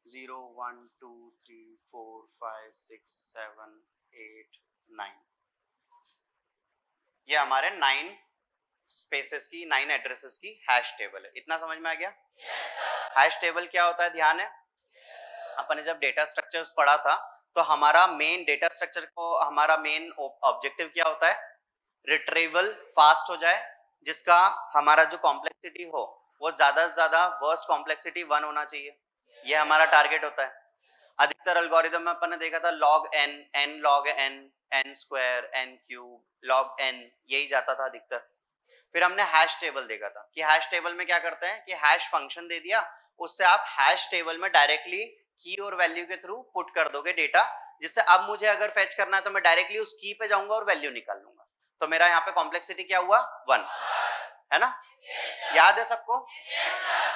जीरो 1 2 3 4 5 6 7 8 9, ये हमारे 9 स्पेसेस की, 9 एड्रेसेस की हैश टेबल है। इतना समझ में आ गया? हैश टेबल क्या होता है, ध्यान है? अपन ने जब डेटा स्ट्रक्चर्स पढ़ा था तो हमारा मेन डेटा स्ट्रक्चर को हमारा मेन ऑब्जेक्टिव क्या होता है, रिट्रीवल फास्ट हो जाए, जिसका हमारा जो कॉम्प्लेक्सिटी हो वो ज्यादा से ज्यादा वर्स्ट कॉम्प्लेक्सिटी 1 होना चाहिए, ये हमारा टारगेट होता है। अधिकतर एल्गोरिदम में अपन ने देखा था log n, n log n, n square, n cube, log n, यही जाता था अधिकतर। फिर हमने हैश टेबल देखा था कि हैश टेबल में क्या करते हैं कि हैश फंक्शन दे दिया, उससे आप हैश टेबल में डायरेक्टली की और वैल्यू के थ्रू पुट कर दोगे डेटा, जिससे अब मुझे अगर फेच करना है तो मैं डायरेक्टली उस की पे जाऊंगा और वैल्यू निकाल लूंगा। तो मेरा यहाँ पे कॉम्प्लेक्सिटी क्या हुआ, 1, है ना? याद है सबको?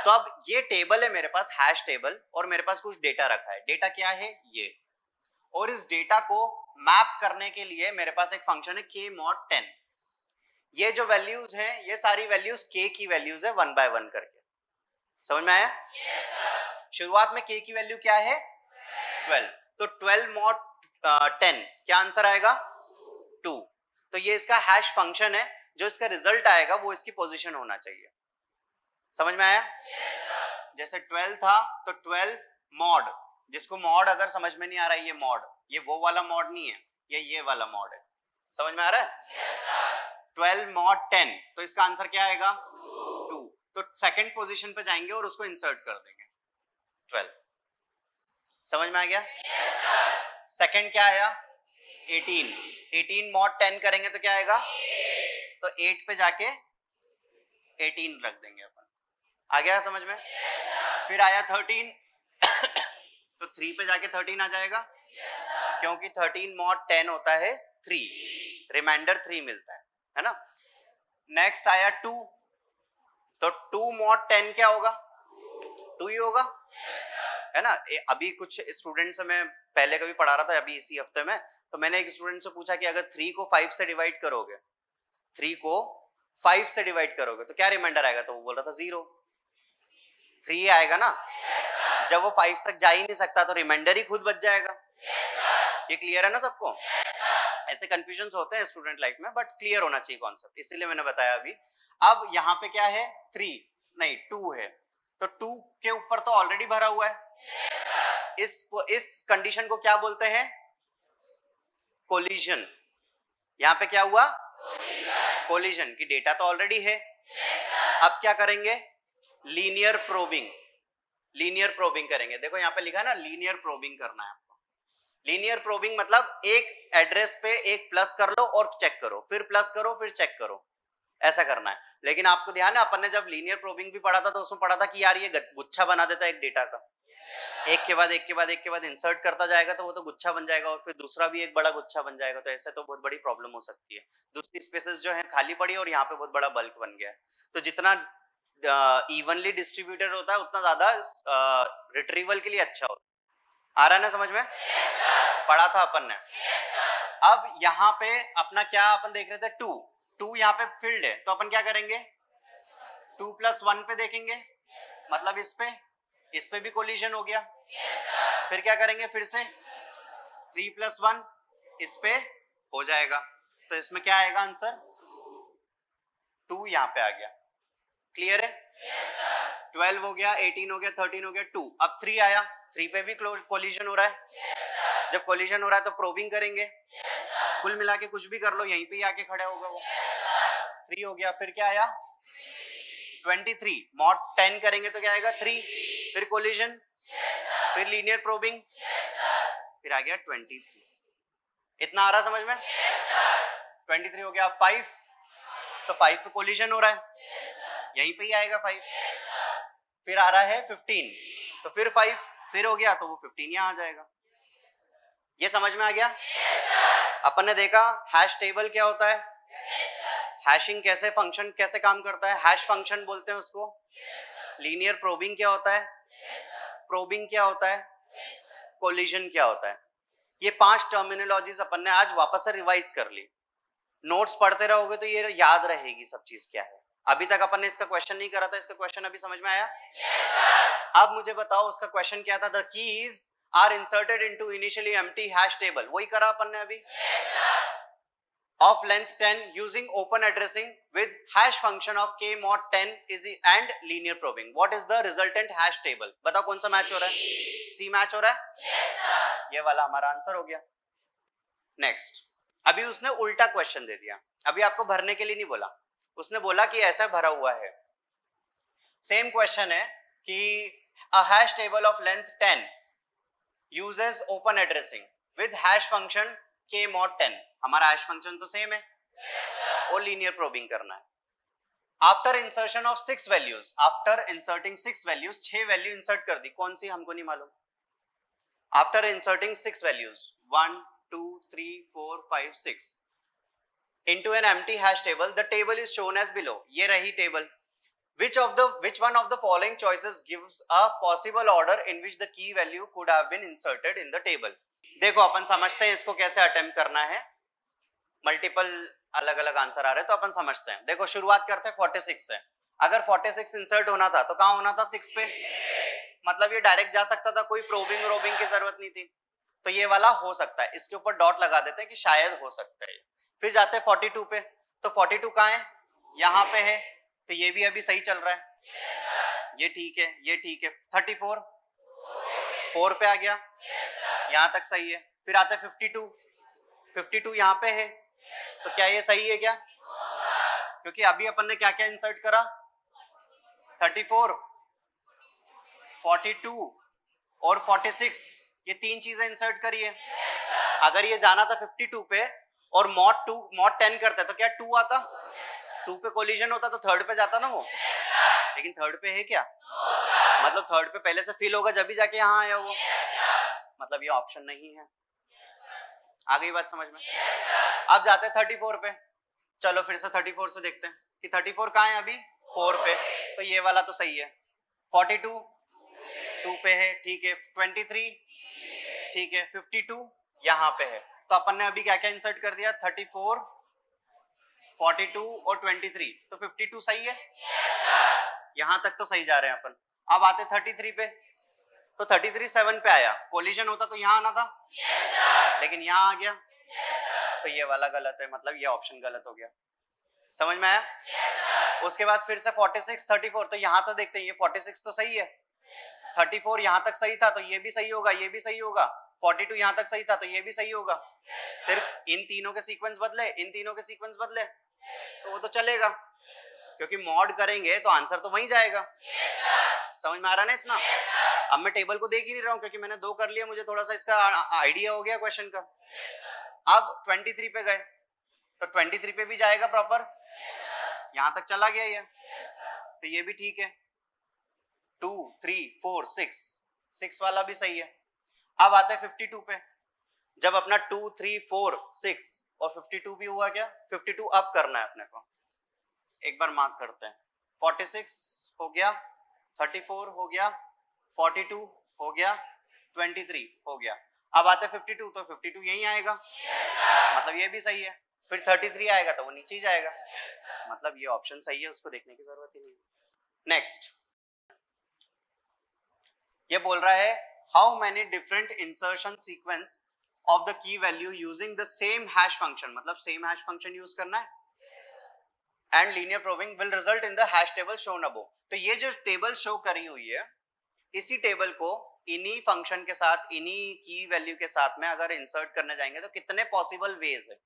तो अब ये टेबल है मेरे पास, हैश टेबल, और मेरे पास कुछ डेटा रखा है। डेटा क्या है ये, और इस डेटा को मैप करने के लिए मेरे पास एक फंक्शन है k mod 10। ये जो वैल्यूज हैं ये सारी वैल्यूज k की वैल्यूज है 1 by 1 करके। समझ में आया? शुरुआत में k की वैल्यू क्या है, 12, तो 12 mod 10 क्या आंसर आएगा, 2। तो ये इसका हैश फंक्शन है, जो इसका रिजल्ट आएगा वो इसकी पोजीशन होना चाहिए। समझ में आया? जैसे 12 था तो 12 मॉड, जिसको मॉड अगर समझ में नहीं आ रहा है, ये मॉड, ये वो वाला मॉड नहीं है, ये वाला मॉड है। समझ में आ रहा है? 12 मॉड 10, तो इसका आंसर क्या आएगा, 2। तो सेकंड पोजीशन पे जाएंगे और उसको इंसर्ट कर देंगे 12। समझ में आ गया? सेकंड क्या आया, 18, 18 मॉड 10 करेंगे तो क्या आएगा, तो 8 पे जाके 18 रख देंगे अपन। आ गया समझ में? फिर आया 13 तो 3 पे जाके 13 आ जाएगा, क्योंकि 13 मॉड 10 होता है 3, रिमाइंडर 3 मिलता है ना? नेक्स्ट आया 2, तो 2 मॉड 10 क्या होगा, 2 ही होगा, है ना? अभी कुछ स्टूडेंट से मैं पहले कभी पढ़ा रहा था, अभी इसी हफ्ते में, तो मैंने एक स्टूडेंट से पूछा कि अगर 3 को 5 से डिवाइड करोगे, 3 को 5 से डिवाइड करोगे तो क्या रिमाइंडर आएगा, तो वो बोल रहा था 0। 3 आएगा ना, जब वो 5 तक जा ही नहीं सकता तो रिमाइंडर ही खुद बच जाएगा। ये क्लियर है ना सबको? ऐसे कंफ्यूजन्स होते हैं स्टूडेंट लाइफ में, बट क्लियर होना चाहिए कॉन्सेप्ट, इसीलिए मैंने बताया अभी। अब यहाँ पे क्या है, 3 नहीं 2 है, तो 2 के ऊपर तो ऑलरेडी भरा हुआ है। इस कंडीशन को क्या बोलते हैं, कोलिजन। यहाँ पे क्या हुआ, कोलिजन, की डेटा तो ऑलरेडी है। अब क्या करेंगे, लीनियर प्रोबिंग, लीनियर प्रोबिंग करेंगे। देखो यहाँ पे लिखा है ना, लीनियर प्रोबिंग करना है आपको। लीनियर प्रोबिंग मतलब एक एड्रेस पे एक प्लस कर लो और चेक करो, फिर प्लस करो फिर चेक करो, ऐसा करना है। लेकिन आपको ध्यान है, अपन ने जब लीनियर प्रोबिंग भी पढ़ा था तो उसमें पढ़ा था कि यार ये गुच्छा बना देता है एक डेटा का, एक के बाद एक के बाद एक के बाद इंसर्ट करता जाएगा तो वो तो गुच्छा बन जाएगा, और फिर दूसरा भी एक बड़ा गुच्छा बन जाएगा। तो ऐसे तो बहुत बड़ी प्रॉब्लम हो सकती है। दूसरी स्पेसेस जो है खाली पड़ी और यहाँ पे बहुत बड़ा बल्क बन गया है। तो जितना इवनली डिस्ट्रीब्यूटेड होता है उतना ज्यादा रिट्रीवल के लिए अच्छा होता है। आ रहा है ना समझ में? पढ़ा था अपन ने। अब यहाँ पे अपना क्या अपन देख रहे थे, 2 यहाँ पे फील्ड है, तो अपन क्या करेंगे, 2 + 1 पे देखेंगे, मतलब इस पे भी कोलिजन हो गया। फिर क्या करेंगे, फिर से 3 + 1 इस पे हो जाएगा, तो इसमें क्या आएगा आंसर, 2 यहाँ पे आ गया। क्लियर है? 12 हो गया, 18 हो गया, 13 हो गया, 2। अब 3 आया, 3 पे भी कोलिजन हो रहा है। जब कोलिजन हो रहा है तो प्रोबिंग करेंगे। कुल मिला के कुछ भी कर लो, यहीं पे ही आके खड़े होगा वो। 3 हो गया, फिर क्या आया, 23 मॉड 10 करेंगे तो क्या आएगा, 3, फिर कोलिजन, फिर लीनियर प्रोबिंग, फिर आ गया 23। इतना आ रहा समझ में? 23 हो गया, 5, तो 5 पे कोलिजन हो रहा है, यहीं पे ही आएगा 5। फिर आ रहा है 15, तो फिर 5, फिर हो गया तो वो 15 यहाँ आ जाएगा। ये समझ में आ गया? अपन ने देखा हैश टेबल क्या होता है, हैशिंग कैसे फंक्शन कैसे काम करता है, हैश फंक्शन बोलते हैं उसको। लीनियर प्रोबिंग क्या होता है, प्रोबिंग क्या होता है, कोलिजन क्या होता है। ये 5 टर्मिनोलॉजीज अपन ने आज वापस से रिवाइज कर ली। नोट्स पढ़ते रहोगे तो ये याद रहेगी सब चीज क्या है। अभी तक अपन ने इसका क्वेश्चन नहीं करा था, इसका क्वेश्चन अभी समझ में आया? अब मुझे बताओ उसका क्वेश्चन क्या था, the keys are inserted into initially empty hash table, वही करा अपन ने अभी। of length 10 using open addressing with hash function of k mod 10 is and linear probing. What is the resultant hash table? बताओ कौन सा मैच हो रहा है? C मैच हो रहा है? Yes, sir. ये वाला हमारा आंसर हो गया. नेक्स्ट, अभी उसने उल्टा क्वेश्चन दे दिया. अभी आपको भरने के लिए नहीं बोला, उसने बोला कि ऐसा भरा हुआ है. सेम क्वेश्चन है कि a hash table of length 10 uses open addressing with hash function k mod 10. हमारा हैश फंक्शन तो सेम है. yes, और लीनियर प्रोबिंग करना है. After insertion of 6 values, after inserting 6 values, 6 value insert कर दी. कौन सी हमको नहीं मालूम. After inserting 6 values 1 2 3 4 5 6 into an empty hash table, the table is shown as below. ये रही table. which one of the following choices gives a possible order in which the key value could have been inserted in the table? देखो अपन समझते हैं इसको कैसे अटेम्प्ट करना है. मल्टीपल अलग अलग आंसर आ रहे हैं तो अपन समझते हैं. देखो शुरुआत करते हैं 46 से. अगर 46 इंसर्ट होना था तो कहां होना था? 6 पे. मतलब ये डायरेक्ट जा सकता था, कोई प्रोबिंग रोबिंग की जरूरत नहीं थी. तो ये वाला हो सकता है, इसके ऊपर डॉट लगा देते हैं कि शायद हो सकता है. फिर जाते हैं 42 पे. तो 42 कहां है? यहाँ पे है. तो ये भी अभी सही चल रहा है. ये ठीक है, ये ठीक है. 34 4 पे आ गया. यहाँ तक सही है. फिर आते हैं 52 यहाँ पे है. तो क्या ये सही है क्या? क्योंकि अभी अपन ने क्या क्या इंसर्ट करा? 34 42 और 46, ये तीन चीजें इंसर्ट करी है. अगर ये जाना था 52 पे और mod 10 करता तो क्या 2 आता? 2 पे कोलिजन होता तो थर्ड पे जाता ना वो. लेकिन थर्ड पे है क्या? मतलब थर्ड पे पहले से फिल होगा जब भी जाके यहाँ आया वो. मतलब ये ऑप्शन नहीं है. आ गई बात समझ में? अब जाते हैं 34 पे. चलो फिर से 34 से देखते हैं कि 34 कहाँ है अभी? 4 पे. तो ये वाला तो सही है. 42 2 पे है, ठीक है. 23 ठीक है. 52 यहाँ पे है. तो अपन ने अभी क्या क्या इंसर्ट कर दिया? 34 42 और 23. तो 52 सही है. यहाँ तक तो सही जा रहे हैं अपन. अब आते 33 पे. तो 33 7 पे आया. कोलिजन होता तो यहाँ आना था. लेकिन यहाँ आ गया. तो ये वाला गलत है, मतलब ये ऑप्शन गलत हो गया. समझ में आया? उसके बाद फिर से 46 34. तो यहाँ तो देखते हैं, ये 46 तो सही है. 34 यहाँ तक सही था तो ये भी सही होगा, ये भी सही होगा. 42 यहाँ तक सही था तो ये भी सही होगा. सिर्फ इन तीनों के सीक्वेंस बदले, इन तीनों के सीक्वेंस बदले तो वो तो चलेगा, क्योंकि मॉड करेंगे तो आंसर तो वहीं जाएगा. समझ में आ रहा है ना इतना? अब मैं टेबल को देख ही नहीं रहा हूँ क्योंकि मैंने 2 कर लिया, मुझे थोड़ा सा इसका आइडिया हो गया क्वेश्चन का. अब 23 पे गए तो 23 पे भी जाएगा प्रॉपर. यहां तक चला गया ये. तो ये भी ठीक है. 2 3 4 6 वाला भी सही है. अब आते हैं 52 पे. जब अपना 2 3 4 6 और 52 भी हुआ क्या? 52 अब करना है अपने को. एक बार मार्क करते हैं. 46 हो गया, 34 हो गया, 42 हो गया, 23 हो गया. अब आते 52. तो 52 यही आएगा. मतलब ये भी सही है. फिर 33 आएगा तो वो नीचे ही जाएगा. मतलब ये ऑप्शन सही है, उसको देखने की जरूरत ही नहीं. नेक्स्ट, ये बोल रहा है how many different insertion sequence of the key value using the same hash function. मतलब सेम हैश फंक्शन यूज करना है. And linear probing will result in the hash table shown above. तो ये जो टेबल शो करी हुई है, इसी टेबल को इन्हीं फंक्शन के साथ, इन्हीं की वैल्यू के साथ में अगर इंसर्ट करने जाएंगे तो कितने पॉसिबल वेज है,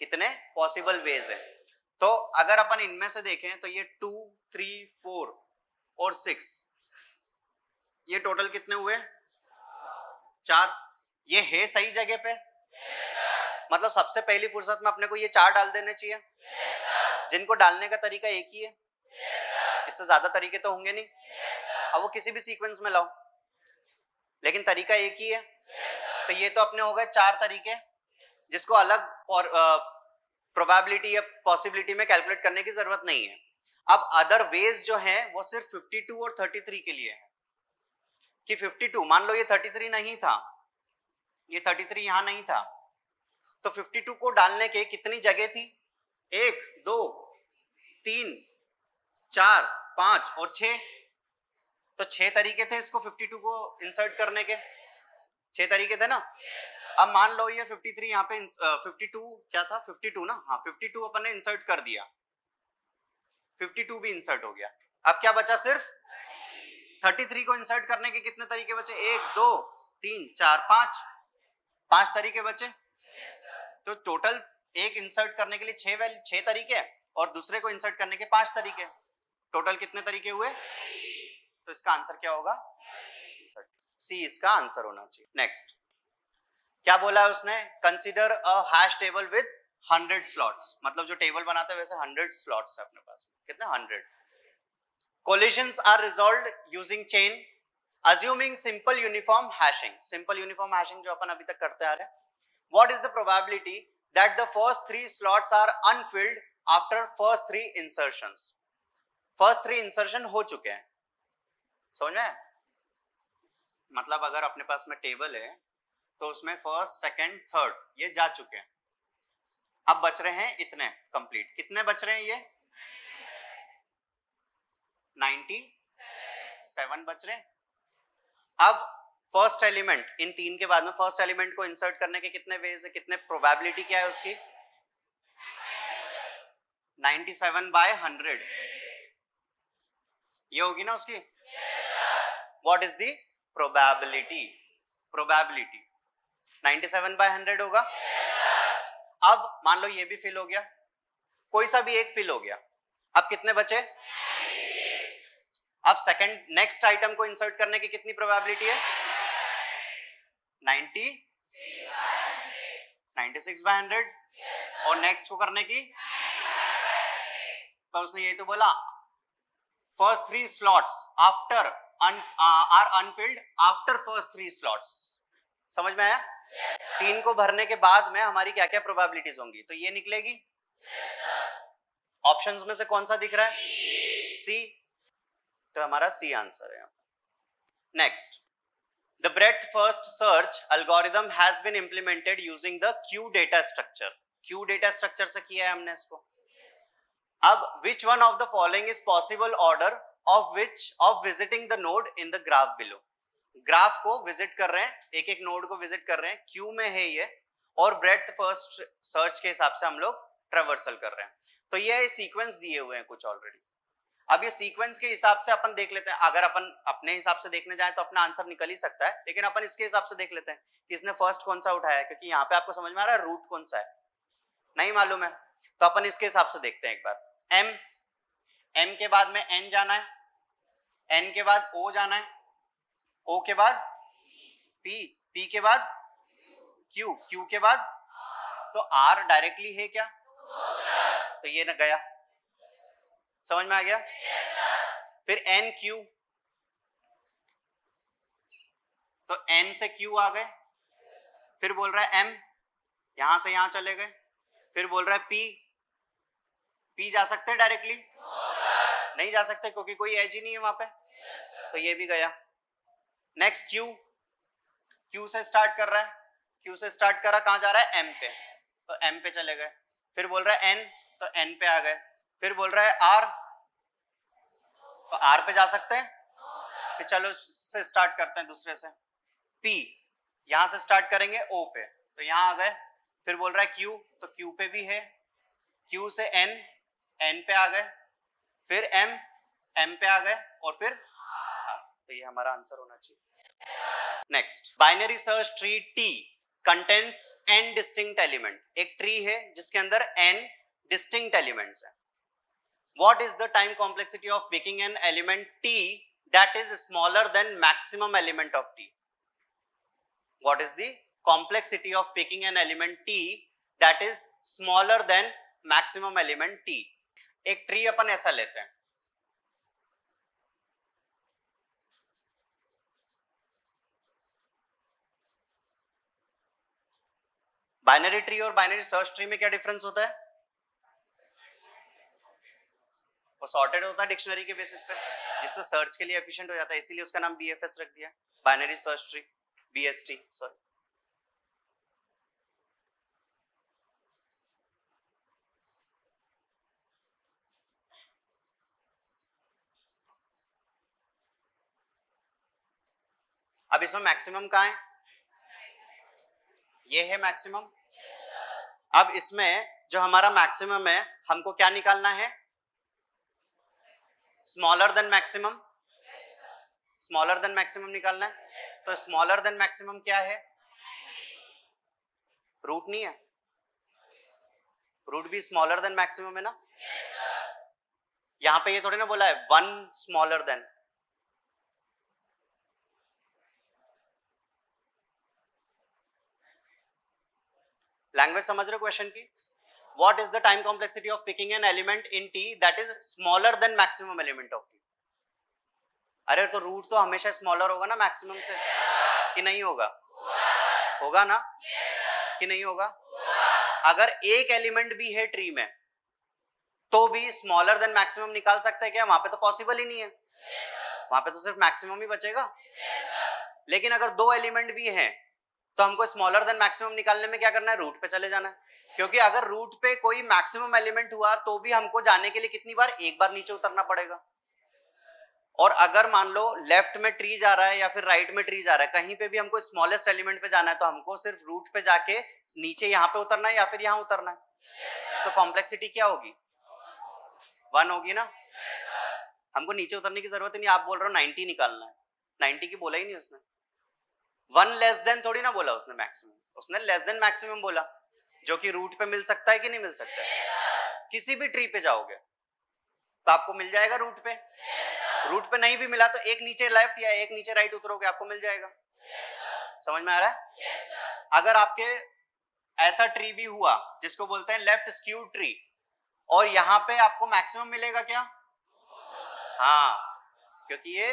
कितने पॉसिबल वेज है. तो अगर अपन इनमें से देखें तो ये 2 3 4 और 6, ये टोटल कितने हुए? 4. ये है सही जगह पे? मतलब सबसे पहली फुर्सत में अपने को ये 4 डाल देने चाहिए. जिनको डालने का तरीका एक ही है, इससे ज्यादा तरीके तो होंगे नहीं. अब वो किसी भी सीक्वेंस में लाओ, लेकिन तरीका एक ही है. तो ये तो अपने हो गए 4 तरीके, जिसको अलग प्रोबेबिलिटी या पॉसिबिलिटी में कैलकुलेट करने की जरूरत नहीं है. अब अदर वेज जो है वो सिर्फ 52 और 33 के लिए है. कि 52 मान लो ये 33 नहीं था, ये 33 यहां नहीं था, तो 52 को डालने के कितनी जगह थी? 1 2 3 4 5 और 6. तो 6 तरीके थे इसको 52 को इंसर्ट करने के. 6 तरीके थे ना। अब मान लो ये 53 यहाँ पे 52 क्या था 52 ना, हाँ 52 अपन ने इंसर्ट कर दिया, 52 भी इंसर्ट हो गया। अब क्या बचा, सिर्फ 33 को इंसर्ट करने के कितने तरीके बचे, 1 2 3 4 5 तरीके बचे। तो टोटल एक इंसर्ट करने के लिए 6 तरीके और दूसरे को इंसर्ट करने के 5 तरीके, टोटल कितने तरीके हुए। तो इसका आंसर क्या होगा, सी इसका आंसर होना चाहिए। नेक्स्ट क्या बोला है उसने, consider a hash table with 100 slots, मतलब जो टेबल बनाते हैं वैसे 100 स्लॉट्स है अपने पास, कितने 100। Collisions are resolved using chain assuming simple uniform hashing, simple uniform hashing जो अपन अभी तक करते आ रहे हैं। what is the probability that the first 3 slots are unfilled after first 3 insertions, first 3 insertion हो चुके हैं, समझ में। मतलब अगर अपने पास में टेबल है तो उसमें फर्स्ट सेकंड थर्ड ये जा चुके हैं, अब बच रहे हैं इतने कंप्लीट, कितने बच रहे हैं ये 97 बच रहे हैं। अब फर्स्ट एलिमेंट, इन 3 के बाद में फर्स्ट एलिमेंट को इंसर्ट करने के कितने वेज है, कितने प्रोबेबिलिटी क्या है उसकी 97/100 ये होगी ना उसकी। What is the probability, probability 97/100 होगा। अब मान लो ये भी फिल हो गया, कोई सा भी एक फिल हो गया, अब कितने बचे, अब सेकंड नेक्स्ट आइटम को इंसर्ट करने की कितनी प्रोबेबिलिटी है 96/100 और नेक्स्ट को करने की, तो उसने ये तो बोला first 3 slots after are unfilled after first 3 slots, समझ में आया। 3 को भरने के बाद में हमारी क्या क्या प्रोबेबिलिटीज होंगी, तो ये निकलेगी ऑप्शंस में से कौन सा दिख रहा है, सी, तो हमारा सी आंसर है। Next, the breadth first search algorithm has been implemented using the Q data structure, Q data structure से किया है हमने इसको। अब which one of the following is possible order of which of visiting the node in the graph below, graph को विजिट कर रहे हैं, एक एक नोड को विजिट कर रहे हैं, क्यू में है ये, और ब्रेड्थ फर्स्ट सर्च के हिसाब से हम लोग ट्रेवर्सल कर रहे हैं। तो ये सीक्वेंस दिए हुए हैं कुछ ऑलरेडी। अब ये सीक्वेंस के हिसाब से अपन देख लेते हैं, अगर अपन अपने हिसाब से देखने जाए तो अपना आंसर निकल ही सकता है, लेकिन अपन इसके हिसाब से देख लेते हैं कि इसने फर्स्ट कौन सा उठाया है, क्योंकि यहाँ पे आपको समझ में आ रहा है रूट कौन सा है नहीं मालूम है, तो अपन इसके हिसाब से देखते हैं एक बार। एम के बाद में एन जाना है, एन के बाद ओ जाना है, ओ के बाद पी, पी के बाद क्यू, क्यू के बाद तो आर डायरेक्टली है क्या, तो ये न गया, समझ में आ गया। फिर एन क्यू, तो एन से क्यू आ गए, फिर बोल रहा है एम, यहां से यहां चले गए, फिर बोल रहा है पी, पी जा सकते हैं डायरेक्टली, नहीं जा सकते क्योंकि कोई एज ही नहीं है वहां पे, तो ये भी गया। नेक्स्ट क्यू, क्यू से स्टार्ट कर रहा है, क्यू से स्टार्ट करा कहां जा रहा है एम पे, तो एम पे चले गए, फिर बोल रहा है एन, तो एन पे आ गए, फिर बोल रहा है आर, तो आर पे जा सकते हैं, फिर चलो से स्टार्ट करते हैं दूसरे से, पी यहां से स्टार्ट करेंगे ओ पे, तो यहां आ गए, फिर बोल रहा है क्यू, तो क्यू पे भी है, क्यू से एन, एन पे आ गए, फिर एम, एम पे आ गए, और फिर तो ये हमारा आंसर होना चाहिए। Next, binary search tree T contains n distinct element, एक ट्री है जिसके अंदर n डिस्टिंक्ट एलिमेंट्स है। What is the time complexity of picking an element t that is smaller than maximum element of t? What is the complexity of picking an element t that is smaller than maximum element t? एक ट्री अपन ऐसा लेते हैं, बाइनरी ट्री और बाइनरी सर्च ट्री में क्या डिफरेंस होता है, वो सॉर्टेड होता है डिक्शनरी के बेसिस पे, जिससे सर्च के लिए एफिशिएंट हो जाता है, इसीलिए उसका नाम बीएफएस रख दिया, binary search tree, BST sorry. अब इसमें मैक्सिमम कहाँ है, ये है मैक्सिमम। अब इसमें जो हमारा मैक्सिमम है हमको क्या निकालना है? Smaller than maximum. Smaller than maximum निकालना है। तो स्मॉलर देन मैक्सिमम क्या है? रूट नहीं है? रूट भी स्मॉलर देन मैक्सिमम है ना? यहां पे ये थोड़ी ना बोला है वन स्मॉलर देन। लैंग्वेज समझ रहे हो क्वेश्चन की? What is the time complexity of picking an element in T that is smaller than maximum element of T? अरे तो रूट तो हमेशा स्मॉलर होगा ना मैक्सिमम से, कि नहीं होगा? होगा ना? कि नहीं होगा? अगर एक एलिमेंट भी है ट्री में तो भी स्मॉलर देन मैक्सिमम निकाल सकते हैं क्या? वहां पे तो पॉसिबल ही नहीं है, वहां पे तो सिर्फ मैक्सिमम ही बचेगा। लेकिन अगर दो एलिमेंट भी हैं तो हमको स्मॉलर देन मैक्सिमम निकालने में क्या करना है? रूट पे चले जाना है, क्योंकि अगर रूट पे कोई मैक्सिमम एलिमेंट हुआ तो भी हमको जाने के लिए कितनी बार? एक बार नीचे उतरना पड़ेगा। और अगर मान लो लेफ्ट में ट्री जा रहा है या फिर राइट में ट्री जा रहा है, कहीं पे भी हमको स्मॉलेस्ट एलिमेंट पे जाना है तो हमको सिर्फ रूट पे जाके नीचे यहाँ पे उतरना है या फिर यहाँ उतरना है। तो कॉम्प्लेक्सिटी क्या होगी? 1 होगी ना? हमको नीचे उतरने की जरूरत नहीं। आप बोल रहे हो 90 निकालना है, 90 की बोला ही नहीं उसने। 1 लेस देन थोड़ी ना बोला उसने मैक्सिमम, उसने लेस देन मैक्सिमम बोला, जो कि रूट पे मिल सकता है कि नहीं मिल सकता है? किसी भी ट्री पे जाओगे तो आपको मिल जाएगा रूट पे। रूट पे नहीं भी मिला तो एक नीचे लेफ्ट या एक नीचे राइट उतरोगे आपको मिल जाएगा। समझ में आ रहा है? अगर आपके ऐसा ट्री भी हुआ जिसको बोलते हैं लेफ्ट स्क्यू ट्री, और यहां पे आपको मैक्सिमम मिलेगा क्या? हाँ, क्योंकि ये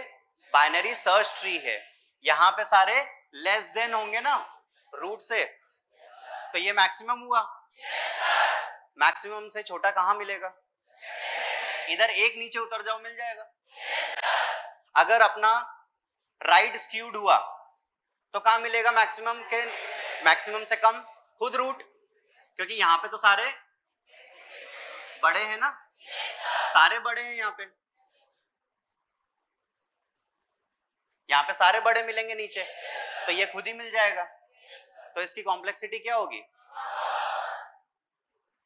बाइनरी सर्च ट्री है, यहां पे सारे लेस देन होंगे ना रूट से, तो ये मैक्सिमम हुआ। मैक्सिमम से छोटा कहां मिलेगा? इधर एक नीचे उतर जाओ मिल जाएगा। अगर अपना राइट स्क्यूड हुआ तो कहां मिलेगा मैक्सिमम के? मैक्सिमम से कम खुद रूट, क्योंकि यहां पे तो सारे बड़े हैं ना, सारे बड़े हैं यहाँ पे सारे बड़े मिलेंगे नीचे, तो ये खुद ही मिल जाएगा। तो इसकी कॉम्प्लेक्सिटी क्या होगी?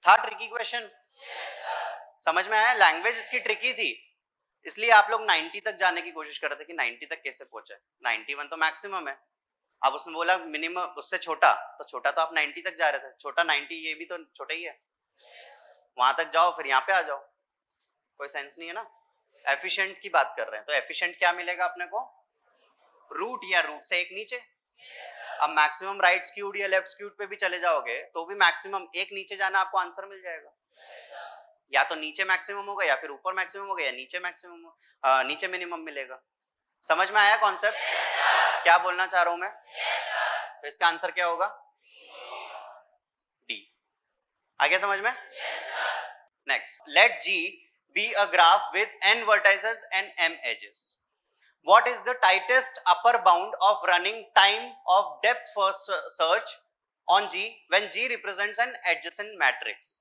था ट्रिकी क्वेश्चन? समझ में आया? लैंग्वेज इसकी ट्रिकी थी, इसलिए आप लोग 90 तक जाने की कोशिश कर रहे थे कि 90 तक कैसे पहुंचे। 91 तो मैक्सिमम है। अब उसने बोला मिनिमम उससे छोटा, तो छोटा तो आप 90 तक जा रहे थे, छोटा 90, ये भी तो छोटा ही है। वहां तक जाओ फिर यहाँ पे आ जाओ, कोई सेंस नहीं है ना। एफिशिएंट की बात कर रहे हैं तो एफिशिएंट क्या मिलेगा अपने को? रूट या रूट से एक नीचे। अब मैक्सिमम राइट स्क्यूड या लेफ्ट स्क्यूड पे भी चले जाओगे तो भी मैक्सिमम एक नीचे जाना आपको आंसर मिल जाएगा। या तो नीचे मैक्सिमम होगा या फिर ऊपर मैक्सिमम होगा या नीचे मैक्सिमम नीचे मिनिमम मिलेगा। समझ में आया कॉन्सेप्ट? क्या बोलना चाह रहा हूं मैं? तो इसका आंसर क्या होगा? डी। आगे समझ में? Next, let G be a graph with n vertices and m edges. What is the tightest upper bound of running time of depth first search on G when G represents an adjacent matrix?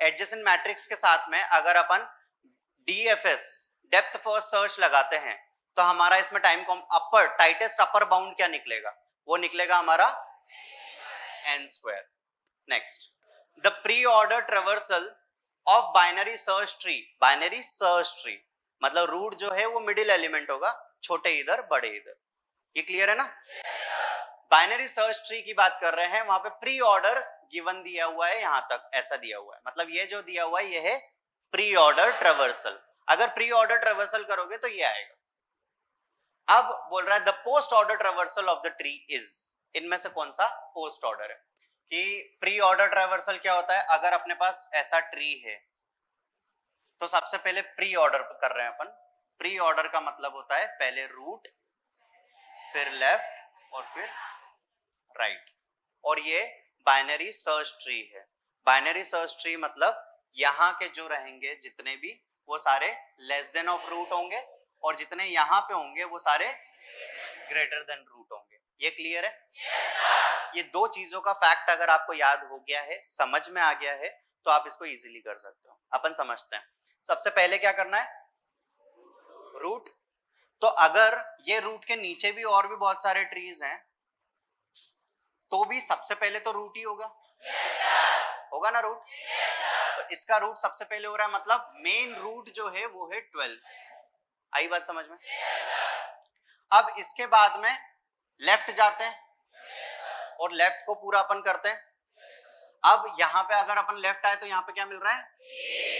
Adjacent matrix के साथ में अगर अपन DFS डेप्थ फर्स्ट सर्च लगाते हैं तो हमारा इसमें टाइम अपर टाइटेस्ट अपर बाउंड क्या निकलेगा? वो निकलेगा हमारा n²। Next, the pre order traversal of binary search tree. Binary search tree मतलब रूट जो है वो मिडिल एलिमेंट होगा, छोटे इधर बड़े इधर। ये क्लियर है ना? बाइनरी सर्च ट्री की बात कर रहे हैं, वहां पे प्री ऑर्डर गिवन दिया हुआ है, यहां तक ऐसा दिया हुआ है, मतलब ये जो दिया हुआ है ये है प्री ऑर्डर ट्रेवर्सल। अगर प्री ऑर्डर ट्रेवर्सल करोगे तो ये आएगा। अब बोल रहा है the post order traversal of the tree is, इनमें से कौन सा पोस्ट ऑर्डर है? कि प्री ऑर्डर ट्रेवर्सल क्या होता है? अगर अपने पास ऐसा ट्री है तो सबसे पहले प्री ऑर्डर कर रहे हैं अपन। प्री ऑर्डर का मतलब होता है पहले रूट, फिर लेफ्ट और फिर राइट। और ये बाइनरी सर्च ट्री है। बाइनरी सर्च ट्री मतलब यहाँ के जो रहेंगे जितने भी वो सारे लेस देन ऑफ रूट होंगे और जितने यहाँ पे होंगे वो सारे ग्रेटर देन रूट होंगे। ये क्लियर है? ये दो चीजों का फैक्ट अगर आपको याद हो गया है, समझ में आ गया है, तो आप इसको इजीली कर सकते हो। अपन समझते हैं। सबसे पहले क्या करना है? रूट। तो अगर ये रूट के नीचे भी और भी बहुत सारे ट्रीज हैं तो भी सबसे पहले तो रूट ही होगा, होगा ना रूट। तो इसका रूट सबसे पहले हो रहा है, मतलब मेन रूट जो है वो है 12। आई बात समझ में? अब इसके बाद में लेफ्ट जाते हैं और लेफ्ट को पूरा अपन करते हैं। अब यहां पे अगर अपन लेफ्ट आए तो यहां पे क्या मिल रहा है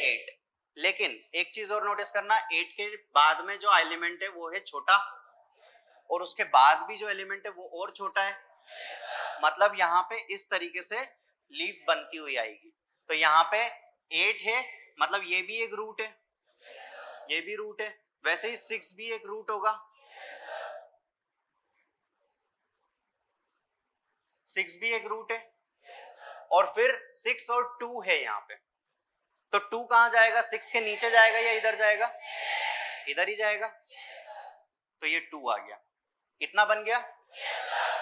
8। लेकिन एक चीज और नोटिस करना, 8 के बाद में जो एलिमेंट है वो है छोटा, और उसके बाद भी जो एलिमेंट है वो और छोटा है। मतलब यहाँ पे इस तरीके से लीफ बनती हुई आएगी। तो यहाँ पे 8 है, मतलब ये भी एक रूट है, ये भी रूट है। वैसे ही 6 भी एक रूट होगा, 6 भी एक रूट है, और फिर 6 और 2 है यहाँ पे। तो 2 कहां जाएगा? 6 के नीचे जाएगा या इधर जाएगा? इधर ही जाएगा। तो ये 2 आ गया, इतना बन गया।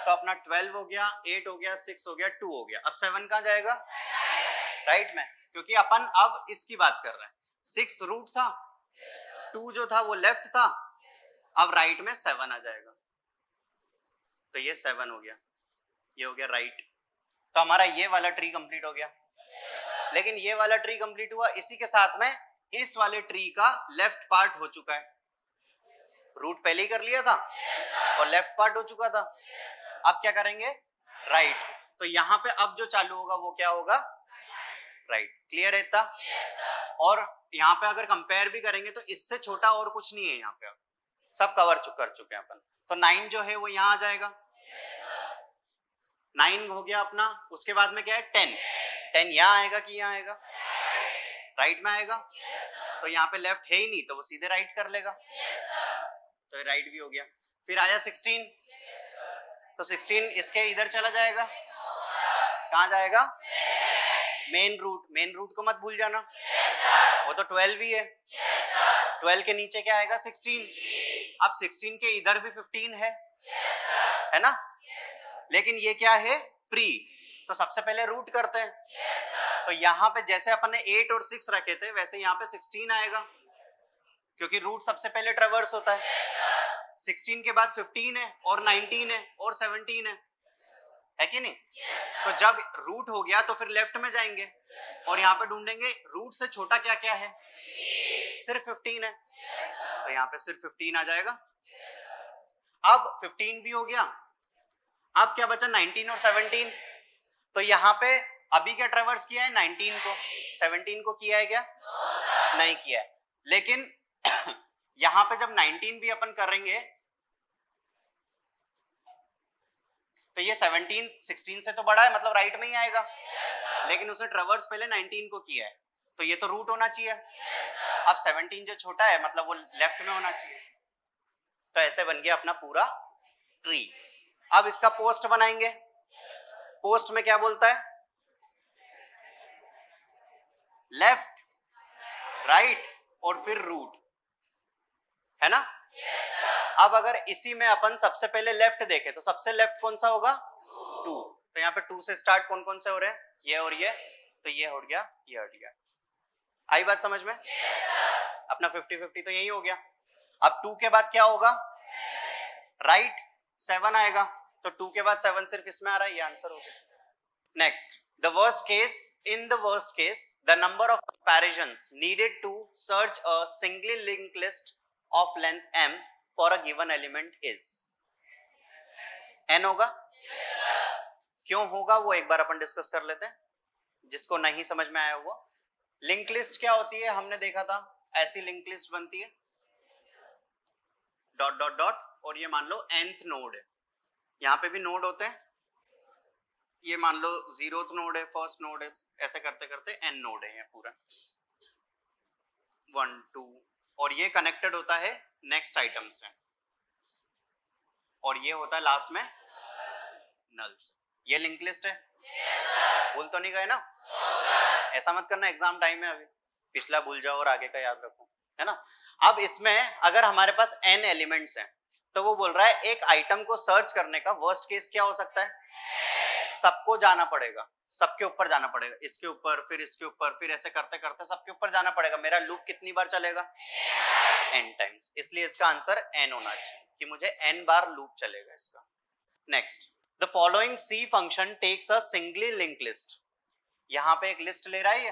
तो अपना 12 हो गया, 8 हो गया, 6 हो गया, 2 हो गया। अब 7 कहां जाएगा? राइट में, क्योंकि अपन अब इसकी बात कर रहे हैं। 6 रूट था, 2 जो था वो लेफ्ट था, अब राइट में 7 आ जाएगा। तो ये 7 हो गया, ये हो गया राइट। तो हमारा ये वाला ट्री कंप्लीट हो गया। लेकिन ये वाला ट्री कंप्लीट हुआ, इसी के साथ में इस वाले ट्री का लेफ्ट पार्ट हो चुका है। रूट पहले ही कर लिया था और लेफ्ट पार्ट हो चुका था। अब क्या करेंगे? राइट। तो यहां पे अब जो चालू होगा वो क्या होगा? राइट। क्लियर है इतना? और यहाँ पे अगर कंपेयर भी करेंगे तो इससे छोटा और कुछ नहीं है, यहाँ पे सब कवर कर चुके हैं अपन। तो 9 जो है वो यहाँ आ जाएगा, 9 हो गया अपना। उसके बाद में क्या है? 10 यहाँ आएगा कि यहाँ आएगा? राइट में आएगा। तो यहाँ पे लेफ्ट है ही नहीं, तो वो सीधे राइट कर लेगा। तो राइट भी हो गया। फिर आया 16, तो 16 इसके इधर चला जाएगा। कहाँ जाएगा? Main root. मेन रूट को मत भूल जाना, वो तो 12 ही है। 12 के नीचे क्या आएगा? 16। अब 16 के इधर भी 15 है ना? लेकिन ये क्या है? प्री। तो सबसे पहले रूट करते हैं। तो यहाँ पे जैसे अपन ने 8 और 6 रखे थे, वैसे यहाँ पे 16 आएगा, क्योंकि रूट सबसे पहले ट्रेवर्स होता है। 16 के बाद 15 है और 19 है और 17 है कि नहीं? तो जब रूट हो गया तो फिर लेफ्ट में जाएंगे और यहाँ पे ढूंढेंगे रूट से छोटा क्या क्या है। सिर्फ 15 है, तो यहाँ पे सिर्फ 15 आ जाएगा। अब 15 भी हो गया। अब क्या बचा? 19 और 17। तो यहाँ पे अभी क्या ट्रेवर्स किया है? 19 को। 17 को किया है क्या? नहीं किया है। लेकिन यहाँ पे जब 19 भी अपन करेंगे तो ये 17 16 से तो बड़ा है, मतलब राइट में ही आएगा। लेकिन उसने ट्रेवर्स पहले 19 को किया है, तो ये तो रूट होना चाहिए। अब 17 जो छोटा है, मतलब वो लेफ्ट में होना चाहिए। तो ऐसे बन गया अपना पूरा ट्री। अब इसका पोस्ट बनाएंगे। पोस्ट में क्या बोलता है? लेफ्ट, राइट और फिर रूट, है ना? अब अगर इसी में अपन सबसे पहले लेफ्ट देखें तो सबसे लेफ्ट कौन सा होगा? 2। तो यहाँ पे 2 से स्टार्ट कौन कौन से हो रहे हैं? ये और ये। तो ये हट गया, ये हट गया। आई बात समझ में? अपना 50-50 तो यही हो गया। अब 2 के बाद क्या होगा? राइट 7 आएगा। तो 2 के बाद 7 सिर्फ इसमें आ रहा है, ये आंसर हो गया। Next, the worst case, in the worst case, the number of comparisons needed to search a singly linked list of length m for a given element is n होगा। क्यों होगा वो एक बार अपन डिस्कस कर लेते हैं, जिसको नहीं समझ में आया वो। लिंक लिस्ट क्या होती है? हमने देखा था ऐसी लिंक लिस्ट बनती है डॉट डॉट डॉट, और ये मान लो nth नोड है। यहाँ पे भी नोड होते हैं, ये मान लो 0th नोड है, फर्स्ट नोड है, ऐसे करते करते n नोड है ये पूरा 1 2, और ये कनेक्टेड होता है नेक्स्ट आइटम से, और ये होता है लास्ट में नल से। ये लिंक लिस्ट है। भूल तो नहीं गए ना? ऐसा मत करना एग्जाम टाइम में, अभी पिछला भूल जाओ और आगे का याद रखो, है ना? अब इसमें अगर हमारे पास n एलिमेंट्स हैं तो वो बोल रहा है एक आइटम को सर्च करने का वर्स्ट केस क्या हो सकता है? सबको जाना पड़ेगा, सबके ऊपर जाना पड़ेगा, इसके ऊपर फिर इसके ऊपर, फिर ऐसे करते करते सबके ऊपर जाना पड़ेगा। मेरा लूप कितनी बार चलेगा? n times. इसलिए इसका आंसर n होना चाहिए कि मुझे n बार लूप चलेगा इसका। Next, the following C function takes a singly link list. यहां पे एक लिस्ट ले रहा है ये,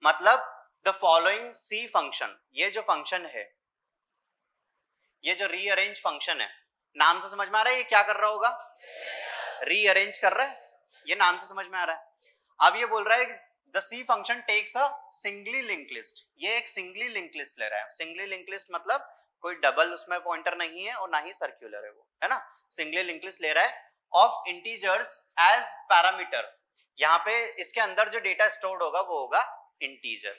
मतलब द फॉलोइंग सी फंक्शन, ये जो फंक्शन है, ये जो रीअरेंज फंक्शन है, नाम से समझ में आ रहा है ये क्या कर रहा होगा? रीअरेंज कर रहा है, ये नाम से समझ में आ रहा है। अब ये बोल रहा है the C function takes a singly link list, ये एक सिंगली लिंक लिस्ट ले रहा है। सिंगली लिंक लिस्ट मतलब कोई डबल उसमें पॉइंटर नहीं है और ना ही सर्कुलर है वो, है ना। सिंगली लिंक लिस्ट ले रहा है ऑफ इंटीजर्स एज पैरामीटर, यहाँ पे इसके अंदर जो डेटा स्टोर्ड होगा वो होगा integer,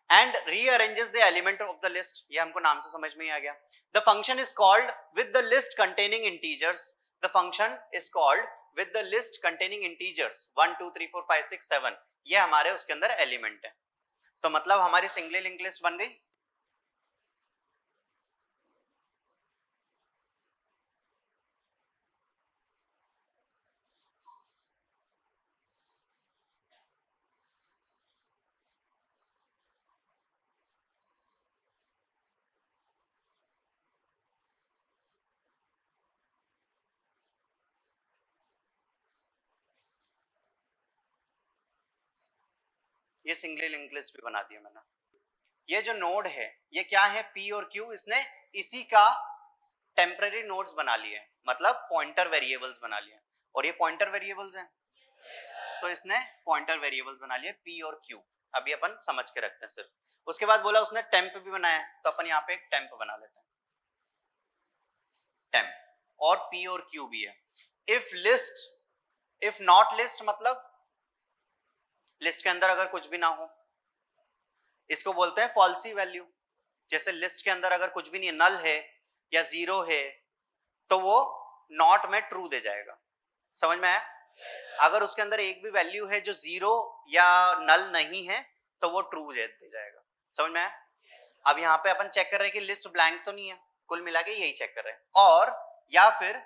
and rearranges the element of the list, ये हमको नाम से समझ में ही आ गया। The function is called with the list containing integers, the function is called with the list containing integers 1 2 3 4 5 6 7, ये हमारे उसके अंदर एलिमेंट है। तो मतलब हमारी सिंगली लिंक लिस्ट बन गई। ये सिंगली लिंक लिस्ट भी बना दिया मैंने। ये जो नोड है ये क्या है? P और Q, इसने इसी का टेम्पररी नोड्स बना लिए, मतलब पॉइंटर वेरिएबल्स बना लिए, और ये पॉइंटर वेरिएबल्स हैं, तो इसने पॉइंटर वेरिएबल्स बना लिए P और Q। अभी अपन समझ के रखते हैं सिर्फ। उसके बाद बोला उसने टेम्प भी बनाया, तो अपन यहाँ पे एक टेम्प बना लेते हैं, टेम्प, और P और Q भी है। If list, if not list मतलब लिस्ट के अंदर अगर कुछ भी ना हो, इसको बोलते हैं फॉल्सी वैल्यू। जैसे लिस्ट के अंदर अगर कुछ भी नहीं है, नल है या जीरो है, तो वो नॉट में ट्रू दे जाएगा। समझ में आया? अगर उसके अंदर एक भी वैल्यू है जो जीरो या नल नहीं है, तो वो ट्रू दे जाएगा। समझ में आया? अब यहाँ पे अपन चेक कर रहे हैं कि लिस्ट ब्लैंक तो नहीं है, कुल मिला के यही चेक कर रहे हैं। और या फिर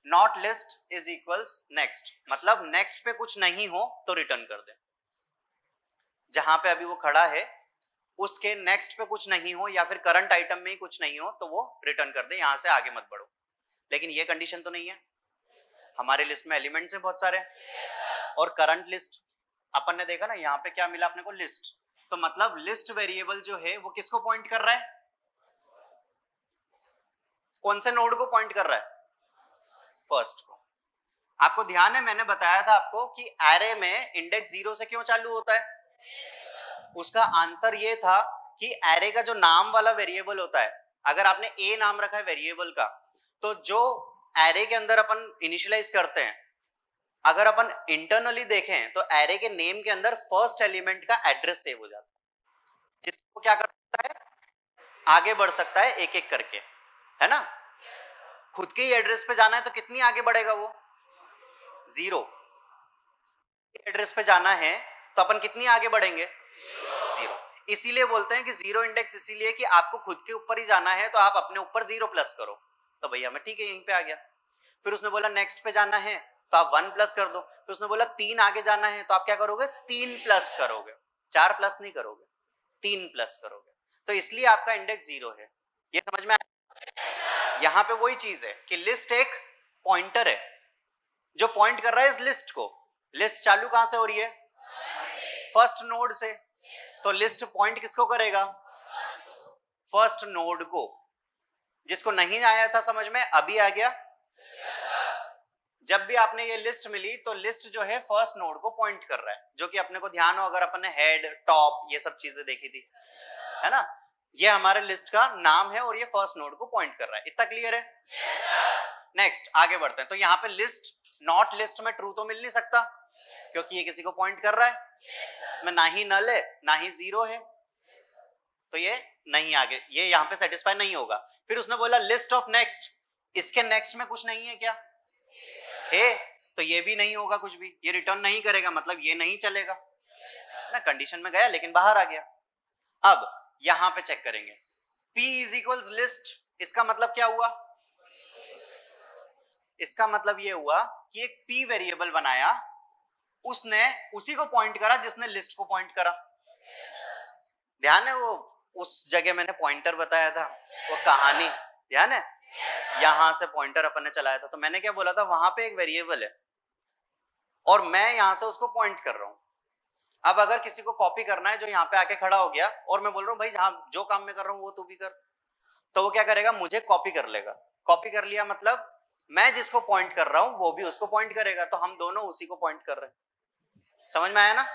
not list is equals next, मतलब नेक्स्ट पे कुछ नहीं हो तो रिटर्न कर दे। जहां पे अभी वो खड़ा है उसके नेक्स्ट पे कुछ नहीं हो, या फिर करंट आइटम में ही कुछ नहीं हो, तो वो रिटर्न कर दे, यहां से आगे मत बढ़ो। लेकिन ये कंडीशन तो नहीं है, हमारे लिस्ट में एलिमेंट्स हैं बहुत सारे, और करंट लिस्ट अपन ने देखा ना, यहाँ पे क्या मिला अपने को? लिस्ट। तो मतलब लिस्ट वेरिएबल जो है वो किसको पॉइंट कर रहा है? कौन से नोड को पॉइंट कर रहा है? फर्स्ट को। आपको ध्यान है, मैंने बताया था आपको कि एरे में इंडेक्स 0 से क्यों चालू होता है? उसका आंसर ये था कि एरे का जो नाम वाला वेरिएबल होता है, अगर आपने ए नाम रखा है वेरिएबल का, तो जो एरे के अंदर अपन इनिशियलाइज करते हैं, अगर अपन इंटरनली देखें तो एरे के नेम के अंदर फर्स्ट एलिमेंट का एड्रेस सेव हो जाता है, जिसको क्या कर सकता है? आगे बढ़ सकता है एक एक करके, है ना। खुद के ही एड्रेस पे जाना है तो कितनी आगे बढ़ेगा वो? 0। एड्रेस पे जाना है तो अपन कितनी आगे बढ़ेंगे? 0। इसीलिए बोलते हैं कि 0 इंडेक्स, इसीलिए कि आपको खुद के ऊपर ही जाना है तो आप अपने ऊपर 0 प्लस करो। तो भैया मैं ठीक है यहीं पे आ गया। फिर उसने बोला नेक्स्ट पे जाना है तो आप 1 प्लस कर दो। फिर उसने बोला 3 आगे जाना है तो आप क्या करोगे? 3 प्लस करोगे, 4 प्लस नहीं करोगे, 3 प्लस करोगे। तो इसलिए आपका इंडेक्स 0 है। ये समझ में आया? यहाँ पे वही चीज है कि लिस्ट एक पॉइंटर है जो पॉइंट कर रहा है इस लिस्ट को। लिस्ट चालू कहां से हो रही है? फर्स्ट नोड से। तो लिस्ट पॉइंट किसको करेगा? फर्स्ट नोड को। जिसको नहीं आया था समझ में, अभी आ गया। जब भी आपने ये लिस्ट मिली तो लिस्ट जो है फर्स्ट नोड को पॉइंट कर रहा है, जो कि अपने को ध्यान हो अगर अपन ने हेड, टॉप, ये सब चीजें देखी थी, है ना। ये हमारे लिस्ट का नाम है और ये फर्स्ट नोड को पॉइंट कर रहा है। इतना क्लियर है? नेक्स्ट आगे बढ़ते हैं। तो यहाँ पे लिस्ट, नॉट लिस्ट में ट्रू तो मिल नहीं सकता क्योंकि ये किसी को पॉइंट कर रहा है। इसमें ना ही नल है ना ही 0 है, तो ये नहीं, आगे ये यहाँ पे सेटिस्फाई नहीं होगा। फिर उसने बोला लिस्ट ऑफ नेक्स्ट, इसके नेक्स्ट में कुछ नहीं है क्या? है, तो ये भी नहीं होगा कुछ भी, ये रिटर्न नहीं करेगा, मतलब ये नहीं चलेगा ना। कंडीशन में गया लेकिन बाहर आ गया। अब यहां पे चेक करेंगे P इज इक्वल्स लिस्ट, इसका मतलब क्या हुआ? इसका मतलब ये हुआ कि एक P वेरिएबल बनाया, उसने उसी को पॉइंट करा जिसने लिस्ट को पॉइंट करा। ध्यान है वो उस जगह मैंने पॉइंटर बताया था, वो कहानी ध्यान है? यहां से पॉइंटर अपन ने चलाया था, तो मैंने क्या बोला था, वहां पे एक वेरिएबल है और मैं यहां से उसको पॉइंट कर रहा हूं। अब अगर किसी को कॉपी करना है जो यहाँ पे आके खड़ा हो गया और मैं बोल रहा हूँ भाई जहां जो काम मैं कर रहा हूँ वो तू भी कर, तो वो क्या करेगा, मुझे कॉपी कर लेगा। कॉपी कर लिया मतलब मैं जिसको पॉइंट कर रहा हूं वो भी उसको पॉइंट करेगा, तो हम दोनों उसी को पॉइंट कर रहे हैं। समझ में आया ना?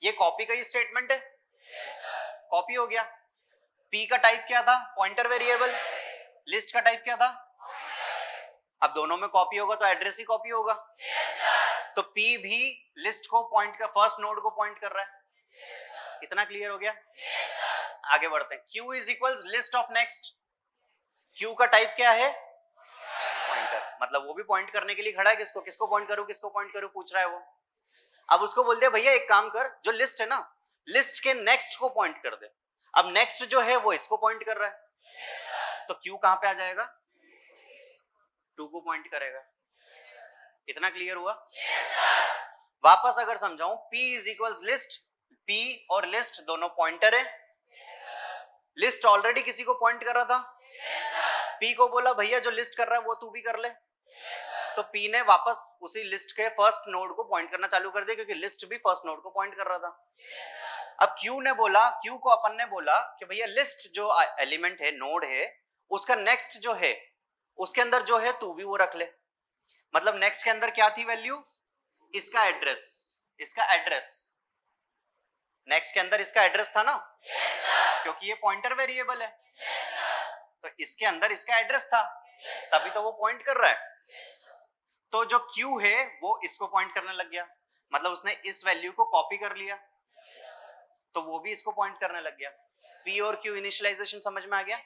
ये कॉपी का ही स्टेटमेंट है, कॉपी हो गया। पी का टाइप क्या था, पॉइंटर वेरिएबल। लिस्ट का टाइप क्या था, अब दोनों में कॉपी होगा तो एड्रेस ही कॉपी होगा। तो पी भी लिस्ट को पॉइंट कर, फर्स्ट नोड को पॉइंट कर रहा है। इतना क्लियर हो गया? आगे बढ़ते हैं। Q is equals list of next. Q का टाइप क्या है, पॉइंटर, मतलब वो भी पॉइंट करने के लिए खड़ा है। किसको किसको पॉइंट करूं, किसको पॉइंट करूं, पूछ रहा है वो। अब उसको बोल दिया भैया एक काम कर, जो लिस्ट है ना, लिस्ट के नेक्स्ट को पॉइंट कर दे। अब नेक्स्ट जो है वो इसको पॉइंट कर रहा है, तो Q कहां पे आ जाएगा, 2 को पॉइंट करेगा। इतना क्लियर हुआ? वापस अगर समझाऊं, P is equals list, P और लिस्ट दोनों पॉइंटर है। लिस्ट ऑलरेडी किसी को पॉइंट कर रहा था, P को बोला भैया जो लिस्ट कर रहा है वो तू भी कर ले, तो P ने वापस उसी लिस्ट के फर्स्ट नोड को पॉइंट करना चालू कर दिया, क्योंकि लिस्ट भी फर्स्ट नोड को पॉइंट कर रहा था। अब Q ने बोला, Q को अपन ने बोला कि भैया लिस्ट जो एलिमेंट है, नोड है, उसका नेक्स्ट जो है उसके अंदर जो है तू भी वो रख ले। मतलब नेक्स्ट के अंदर क्या थी वैल्यू, इसका एड्रेस, इसका एड्रेस। नेक्स्ट के अंदर इसका एड्रेस था ना, क्योंकि ये पॉइंटर वेरिएबल है, तो इसके अंदर इसका एड्रेस था, तभी तो वो पॉइंट कर रहा है। तो जो Q है वो इसको पॉइंट करने लग गया, मतलब उसने इस वैल्यू को कॉपी कर लिया, तो वो भी इसको पॉइंट करने लग गया। P और Q इनिशियलाइजेशन समझ में आ गया?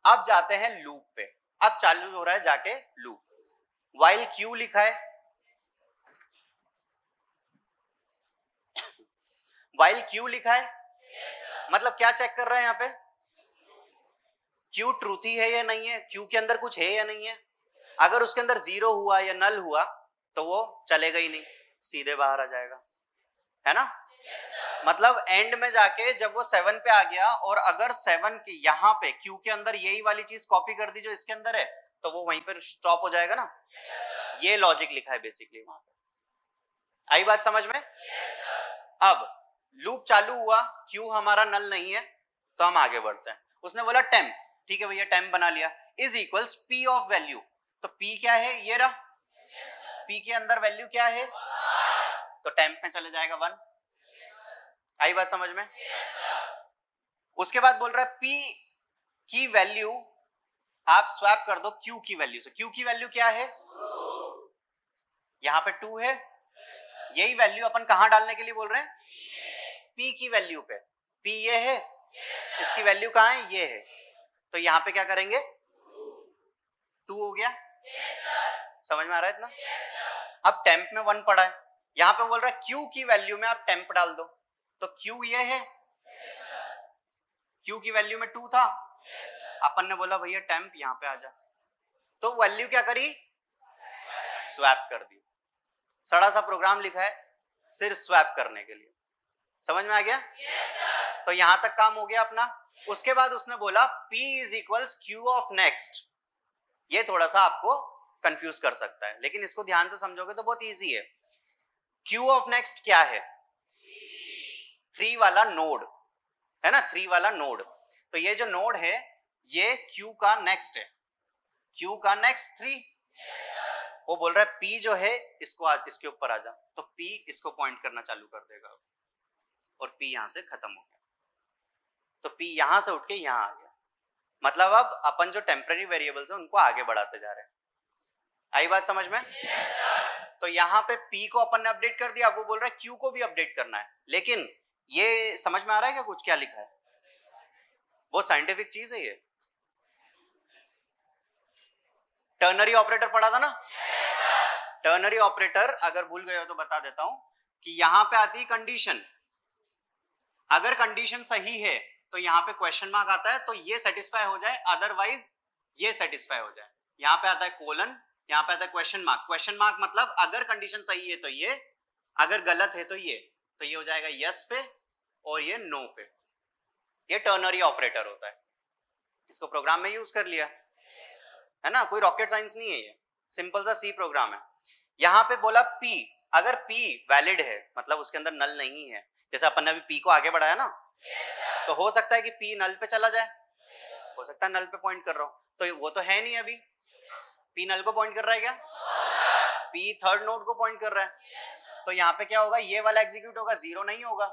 अब जाते हैं लूप पे। अब चालू हो रहा है जाके लूप। while Q लिखा है, while Q लिखा है, मतलब क्या चेक कर रहे हैं यहाँ पे, Q ट्रूथी है या नहीं है, Q के अंदर कुछ है या नहीं है। अगर उसके अंदर 0 हुआ या नल हुआ तो वो चलेगा ही नहीं, सीधे बाहर आ जाएगा, है ना? मतलब एंड में जाके जब वो 7 पे आ गया और अगर 7 के यहाँ पे Q के अंदर यही वाली चीज कॉपी कर दी जो इसके अंदर है, तो वो वहीं पर स्टॉप हो जाएगा ना। ये लॉजिक लिखा है बेसिकली वहां पे। आई बात समझ में? अब लूप चालू हुआ, Q हमारा नल नहीं है, तो हम आगे बढ़ते हैं। उसने बोला टेम्प, ठीक है भैया टेम्प बना लिया, is equals P of value. तो P क्या है, ये रहा, P के अंदर वैल्यू क्या है, तो टेम्प में चले जाएगा 1। आई बात समझ में? उसके बाद बोल रहा है P की वैल्यू आप स्वैप कर दो Q की वैल्यू से। Q की वैल्यू क्या है, यहां पे 2 है, यही वैल्यू अपन कहां डालने के लिए बोल रहे हैं, P की वैल्यू पे। P ये है, इसकी वैल्यू कहां है, ये है, तो यहां पे क्या करेंगे, 2 हो गया। समझ में आ रहा है इतना? अब टेम्प में 1 पड़ा है, यहां पे बोल रहा है Q की वैल्यू में आप टेम्प डाल दो, तो Q ये है, Q की वैल्यू में 2 था, अपन ने बोला भैया टेम्प यहां पे आ जा, तो वैल्यू क्या करी, स्वैप कर दी। सड़ा सा प्रोग्राम लिखा है सिर्फ स्वैप करने के लिए। समझ में आ गया? तो यहां तक काम हो गया अपना। उसके बाद उसने बोला P is equals Q of next. ये थोड़ा सा आपको कंफ्यूज कर सकता है, लेकिन इसको ध्यान से समझोगे तो बहुत इजी है। Q ऑफ नेक्स्ट क्या है, 3 वाला नोड है ना, 3 वाला नोड। तो ये जो नोड है ये Q का नेक्स्ट है, Q का नेक्स्ट 3। वो बोल रहा है P जो है इसको इसके ऊपर आ जा, तो P इसको पॉइंट करना चालू कर देगा और P यहां से खत्म हो गया, तो P यहां से उठ के यहां आ गया। मतलब अब अपन जो टेम्पररी वेरिएबल्स है उनको आगे बढ़ाते जा रहे हैं। आई बात समझ में? तो यहाँ पे P को अपन ने अपडेट कर दिया, वो बोल रहा है Q को भी अपडेट करना है, लेकिन ये समझ में आ रहा है क्या कुछ क्या लिखा है, वो साइंटिफिक चीज है ये। टर्नरी ऑपरेटर पढ़ा था ना, टर्नरी ऑपरेटर अगर भूल गए हो तो बता देता हूं कि यहां पे आती है कंडीशन, अगर कंडीशन सही है तो यहाँ पे क्वेश्चन मार्क आता है, तो ये सेटिस्फाई हो जाए, अदरवाइज ये सेटिस्फाई हो जाए। यहाँ पे आता है कोलन, यहाँ पे आता है क्वेश्चन मार्क। क्वेश्चन मार्क मतलब अगर कंडीशन सही है तो ये, अगर गलत है तो ये, तो ये हो जाएगा यस पे और ये नो पे। ये टर्नरी ऑपरेटर होता है। इसको प्रोग्राम में यूज कर लिया, है ना, कोई रॉकेट साइंस नहीं है ये, सिंपल सा सी प्रोग्राम है। यहाँ पे बोला P, अगर P वैलिड है मतलब उसके अंदर नल नहीं है, जैसे अपन ने अभी P को आगे बढ़ाया ना, तो हो सकता है कि P नल पे चला जाए, हो सकता है नल पे पॉइंट कर रहा हूं, तो वो तो है नहीं अभी, P नल को पॉइंट कर रहा है क्या, P थर्ड नोड को पॉइंट कर रहा है, तो यहाँ पे क्या होगा, ये वाला एग्जीक्यूट होगा, 0 नहीं होगा।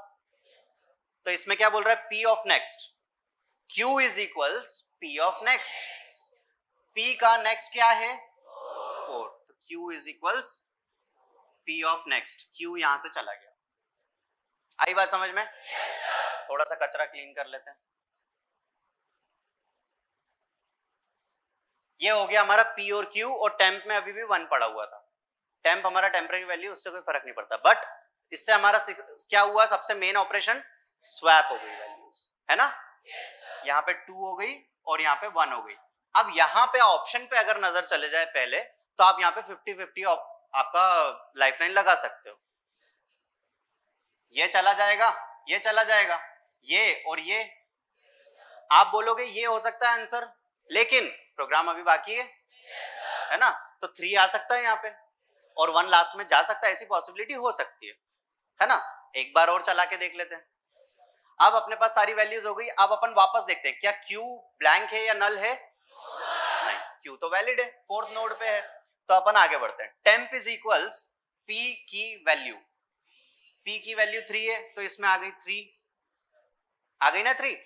तो इसमें क्या बोल रहा है, P of next, Q is equals P of next, P का नेक्स्ट क्या है 4, तो Q is equals P of next, Q यहां से चला गया। आई बात समझ में? थोड़ा सा कचरा क्लीन कर लेते हैं। ये हो गया हमारा P और Q, और टेम्प में अभी भी 1 पड़ा हुआ था, टेम्प हमारा टेम्परेरी वैल्यू, उससे कोई फर्क नहीं पड़ता, बट इससे हमारा क्या हुआ, सबसे मेन ऑपरेशन स्वैप हो गई वैल्यूज, है ना, यहाँ पे 2 हो गई और यहाँ पे 1 हो गई। अब यहाँ पे ऑप्शन पे अगर नजर चले जाए पहले, तो आप यहाँ पे 50-50 आपका लाइफलाइन लगा सकते हो, ये चला जाएगा, ये चला जाएगा, ये और ये, आप बोलोगे ये हो सकता है आंसर, लेकिन प्रोग्राम अभी बाकी है ना, तो 3 आ सकता है यहाँ पे और 1 लास्ट में जा सकता है, ऐसी पॉसिबिलिटी हो सकती है ना। एक बार और चला के देख लेते हैं। अब अपने पास सारी वैल्यूज हो गई, अब अपन वापस देखते हैं क्या Q ब्लैंक है या नल है, नहीं, Q तो वैलिड है, फोर्थ नोड पे है, तो अपन आगे बढ़ते हैं। टेम्प इज इक्वल्स P की वैल्यू, P की वैल्यू 3 है, तो इसमें आ गई 3, आ गई ना 3,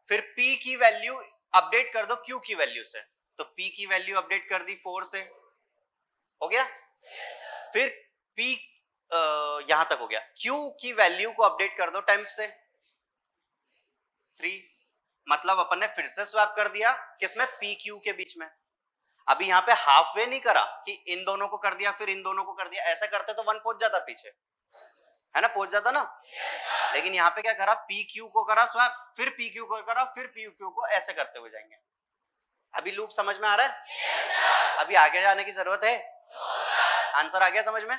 फिर P की वैल्यू अपडेट कर दो Q की वैल्यू से, तो P की वैल्यू अपडेट कर दी 4 से, हो गया, फिर P यहां तक हो गया, Q की वैल्यू को अपडेट कर दो टेम्प से 3, मतलब अपन ने फिर से स्वैप कर दिया किसमें, PQ के बीच में। अभी यहाँ पे हाफ वे नहीं करा कि इन दोनों को कर दिया फिर इन दोनों को कर दिया, ऐसा करते तो 1 पहुंच जाता पीछे, है ना, पहुंच जाता ना, लेकिन यहाँ पे क्या करा, PQ को करा स्वैप, फिर PQ को करा, फिर PQ को, ऐसे करते हुए जाएंगे। अभी लूप समझ में आ रहा है? अभी आगे जाने की जरूरत है? आंसर आ गया समझ में?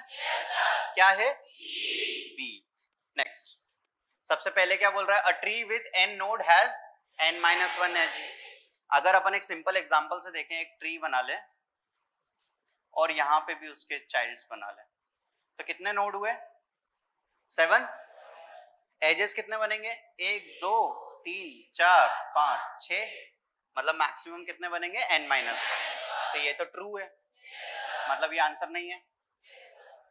क्या है? B। नेक्स्ट, सबसे पहले क्या बोल रहा है, a tree with n node has n-1 edges. अगर अपन एक सिंपल एग्जांपल से देखें, एक ट्री बना ले और यहां पे भी उसके चाइल्ड्स बना ले, तो कितने नोड हुए, 7, एजेस कितने बनेंगे, 1 2 3 4 5 6, मतलब मैक्सिमम कितने बनेंगे, n-1, तो ये तो ट्रू है, मतलब ये आंसर नहीं है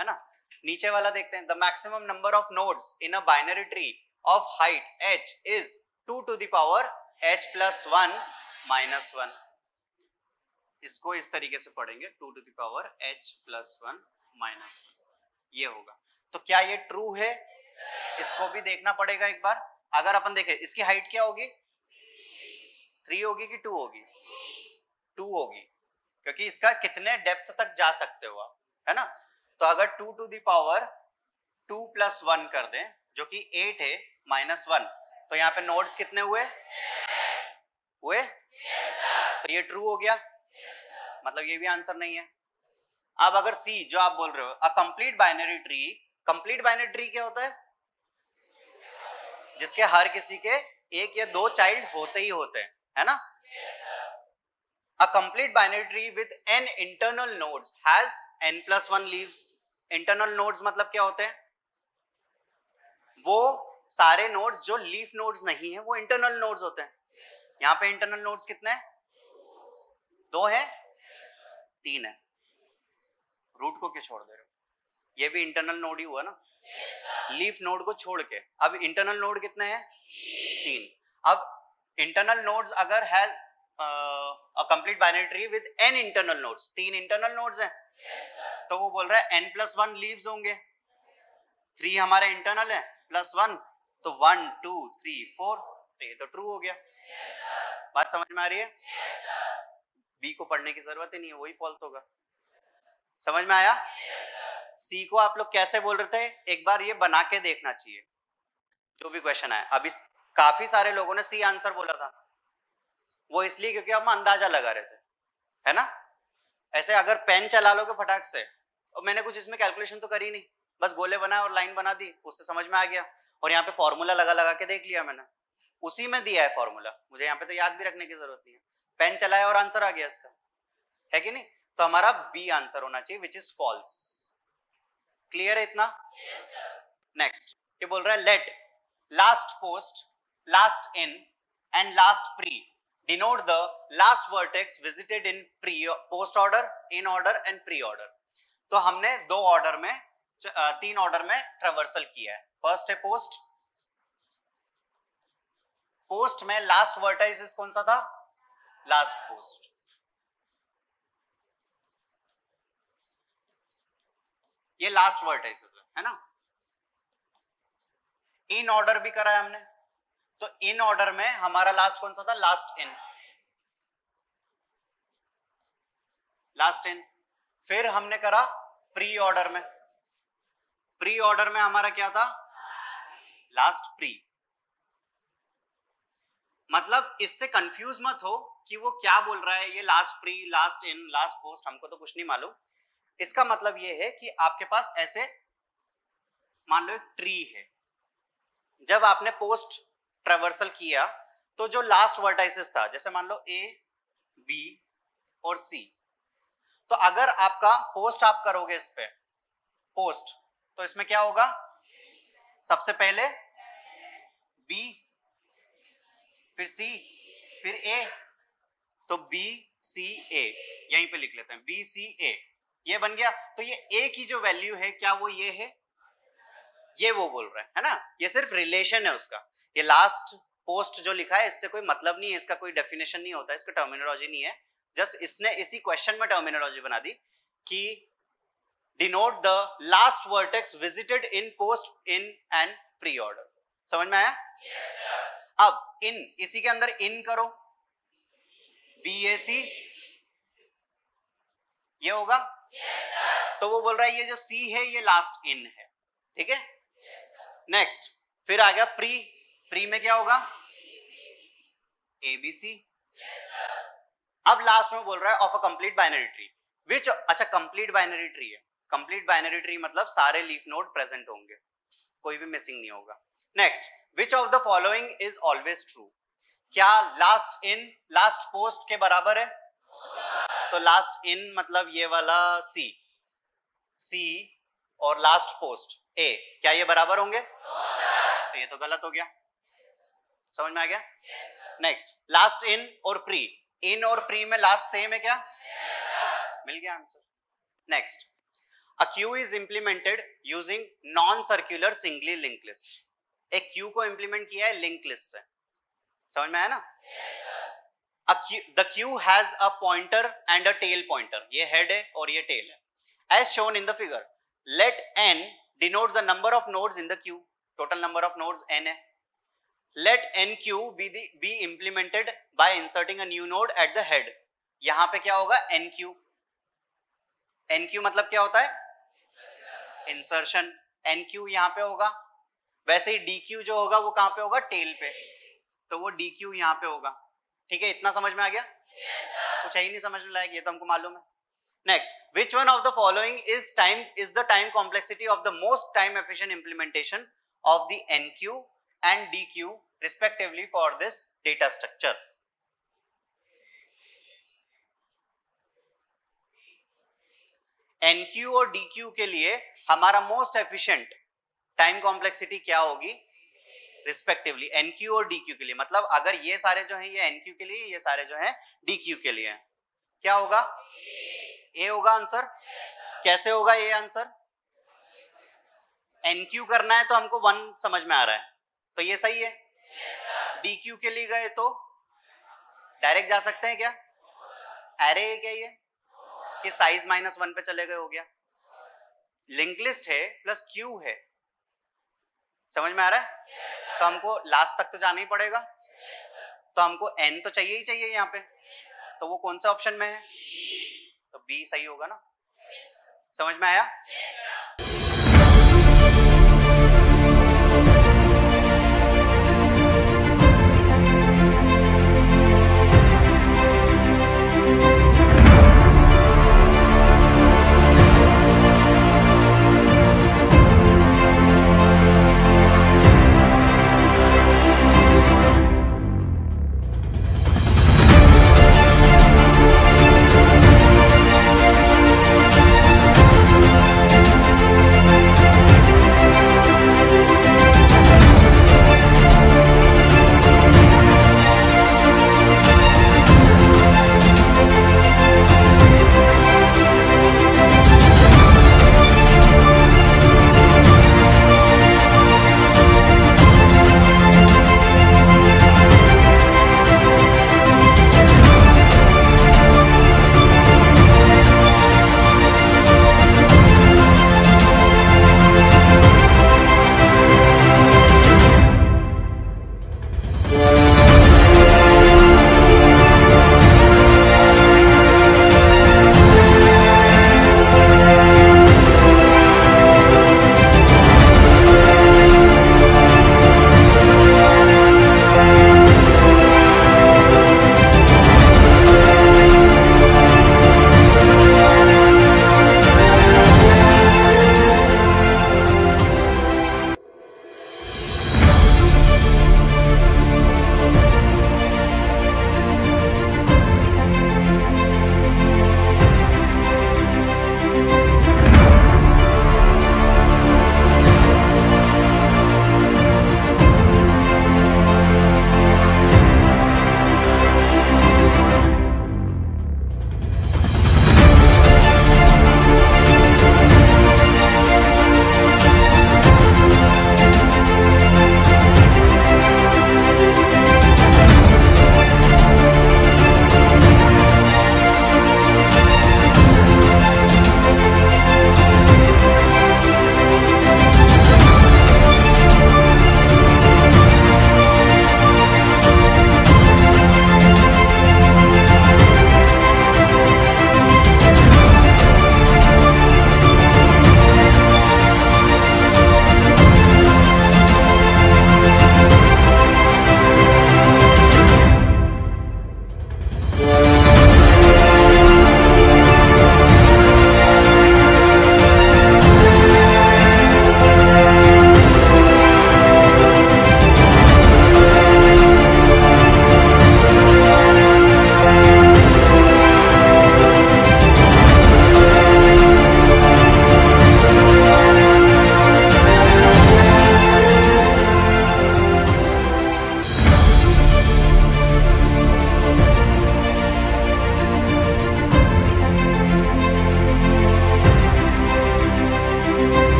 ना। नीचे वाला देखते हैं, the maximum number of nodes in a binary tree of height h is 2 to the power h plus 1 minus 1। इसको इस तरीके से पढ़ेंगे, 2 to the power h plus 1 minus 1, ये होगा। तो क्या ये ट्रू है, इसको भी देखना पड़ेगा एक बार। अगर अपन देखें इसकी हाइट क्या होगी, 3 होगी कि 2 होगी, 2 होगी, क्योंकि इसका कितने डेप्थ तक जा सकते हो आप, है ना। तो अगर 2 to the power 2 plus 1 कर दें, जो कि 8 है, -1, तो यहाँ पे नोड्स कितने हुए, तो ये ट्रू हो गया, मतलब ये भी आंसर नहीं है। अब अगर C जो आप बोल रहे हो, a complete binary tree, complete binary tree क्या होता है, जिसके हर किसी के 1 या 2 चाइल्ड होते ही होते हैं, है ना। A complete binary tree with n internal nodes has n+1 leaves। Internal nodes मतलब क्या होते हैं, वो सारे नोड्स जो लीफ नोड्स नहीं है वो इंटरनल नोड्स होते हैं। यहाँ पे इंटरनल नोड्स कितने हैं, 2 है, 3 है, रूट को क्यों छोड़ दे रहे हो, ये भी इंटरनल नोड ही हुआ ना, लीफ नोड को छोड़ के। अब इंटरनल नोड कितने हैं, 3। अब इंटरनल नोड्स अगर has a complete binary tree with n internal nodes, 3 internal nodes हैं, तो वो बोल रहा है n+1 लीव्स होंगे, 3 हमारे इंटरनल है +1, तो 1 2 3 4, तो ये तो ट्रू हो गया। बात समझ में आ रही है? बी को पढ़ने की जरूरत ही नहीं है, वही फॉल्स होगा। समझ में आया? सी को आप लोग कैसे बोल रहे थे, एक बार ये बना के देखना चाहिए जो भी क्वेश्चन आए। अभी काफी सारे लोगों ने सी आंसर बोला था, वो इसलिए क्योंकि हम अंदाजा लगा रहे थे, है ना। ऐसे अगर पेन चला लोगे फटाक से, और मैंने कुछ इसमें कैलकुलेशन तो करी नहीं, बस गोले बनाए और लाइन बना दी, उससे समझ में आ गया, और यहाँ पे फॉर्मूला लगा लगा के देख लिया मैंने, उसी में दिया है फॉर्मूला, मुझे यहाँ पे तो याद भी रखने की जरूरत नहीं है, पेन चलाया और आंसर आ गया इसका, है कि नहीं? तो हमारा बी आंसर होना चाहिए विच इज फॉल्स। क्लियर है इतना? नेक्स्ट ये बोल रहा है let last post, last in and last pre denote the last vertex visited in pre post order, in order and pre order. तो हमने दो ऑर्डर में, तीन ऑर्डर में ट्रेवर्सल किया है। फर्स्ट है पोस्ट, पोस्ट में लास्ट वर्टाइसिस कौन सा था? Last post. ये लास्ट वर्टाइसिस है ना। इन ऑर्डर भी करा है हमने, तो इन ऑर्डर में हमारा लास्ट कौन सा था? Last in, last in. फिर हमने करा प्री ऑर्डर में, प्री ऑर्डर में हमारा क्या था? Last pre. मतलब इससे कंफ्यूज मत हो कि वो क्या बोल रहा है, ये last pre, last in, last post, हमको तो कुछ नहीं मालूम। इसका मतलब ये है कि आपके पास ऐसे मान लो एक ट्री है, जब आपने पोस्ट ट्रेवर्सल किया तो जो लास्ट वर्टाइसिस था, जैसे मान लो ए, बी और सी, तो अगर आपका पोस्ट आप करोगे इस पे पोस्ट, तो इसमें क्या होगा? सबसे पहले बी, फिर सी, फिर ए, तो बी सी ए, यहीं पे लिख लेते हैं बी सी ए, ये बन गया। तो ये ए की जो वैल्यू है क्या वो ये है? ये वो बोल रहा है ना, ये सिर्फ रिलेशन है उसका। ये लास्ट पोस्ट जो लिखा है इससे कोई मतलब नहीं है, इसका कोई डेफिनेशन नहीं होता, इसका टर्मिनोलॉजी नहीं है, जस्ट इसने इसी क्वेश्चन में टर्मिनोलॉजी बना दी कि denote the last vertex visited in post, in and pre order. समझ में आया? yes, sir. अब इन, इसी के अंदर इन करो, BAC, ये होगा yes, sir. तो वो बोल रहा है ये जो C है ये लास्ट इन है, ठीक है? नेक्स्ट फिर आ गया प्री, प्री में क्या होगा? ABC। अब लास्ट में बोल रहा है of a complete binary tree which, अच्छा कंप्लीट बाइनरी ट्री है, कंप्लीट बाइनरी ट्री मतलब सारे लीफ नोड प्रेजेंट होंगे, कोई भी मिसिंग नहीं होगा। Next which of the following is always true? क्या लास्ट इन लास्ट पोस्ट के बराबर है? तो लास्ट इन मतलब ये वाला C, C और लास्ट पोस्ट A, क्या ये बराबर होंगे? तो ये तो गलत हो गया, समझ में आ गया? नेक्स्ट लास्ट इन और प्री, इन और प्री में लास्ट सेम है क्या? मिल गया answer. Next a queue is implemented using non circular singly link list. एक क्यू को इंप्लीमेंट किया है लिंक लिस्ट से, समझ में आया ना? The queue has a pointer and a tail pointer, ये हेड है और ये टेल है। As shown in the figure let n denote the number of nodes in the queue, total number of nodes n है। let nq be implemented by inserting a new node at the head, यहां पे क्या होगा? nq, nq मतलब क्या होता है? इंसर्शन, nq यहां पे होगा। वैसे ही dq जो होगा वो कहां पे होगा? टेल पे, तो वो dq यहां पे होगा, ठीक है? इतना समझ में आ गया? yes, कुछ है ही नहीं समझने लायक, ये तो हमको मालूम है। Next, which one of the following is the time complexity of the most time efficient implementation of the NQ and DQ respectively for this data structure? NQ और DQ के लिए हमारा most efficient time complexity क्या होगी? Respectively NQ और DQ के लिए, मतलब अगर ये सारे जो हैं ये NQ के लिए, ये सारे जो हैं DQ के लिए, क्या होगा? ए होगा आंसर। कैसे होगा ये आंसर? एनक्यू करना है तो हमको 1 समझ में आ रहा है, तो ये सही है। डीक्यू के लिए गए तो डायरेक्ट जा सकते हैं क्या? एरे है क्या ये कि साइज -1 पे चले गए, हो गया। लिंक लिस्ट है प्लस क्यू है, समझ में आ रहा है? तो हमको लास्ट तक तो जाना ही पड़ेगा, तो हमको एन तो चाहिए ही चाहिए यहाँ पे, तो वो कौन सा ऑप्शन में है? तो बी सही होगा ना? समझ में आया?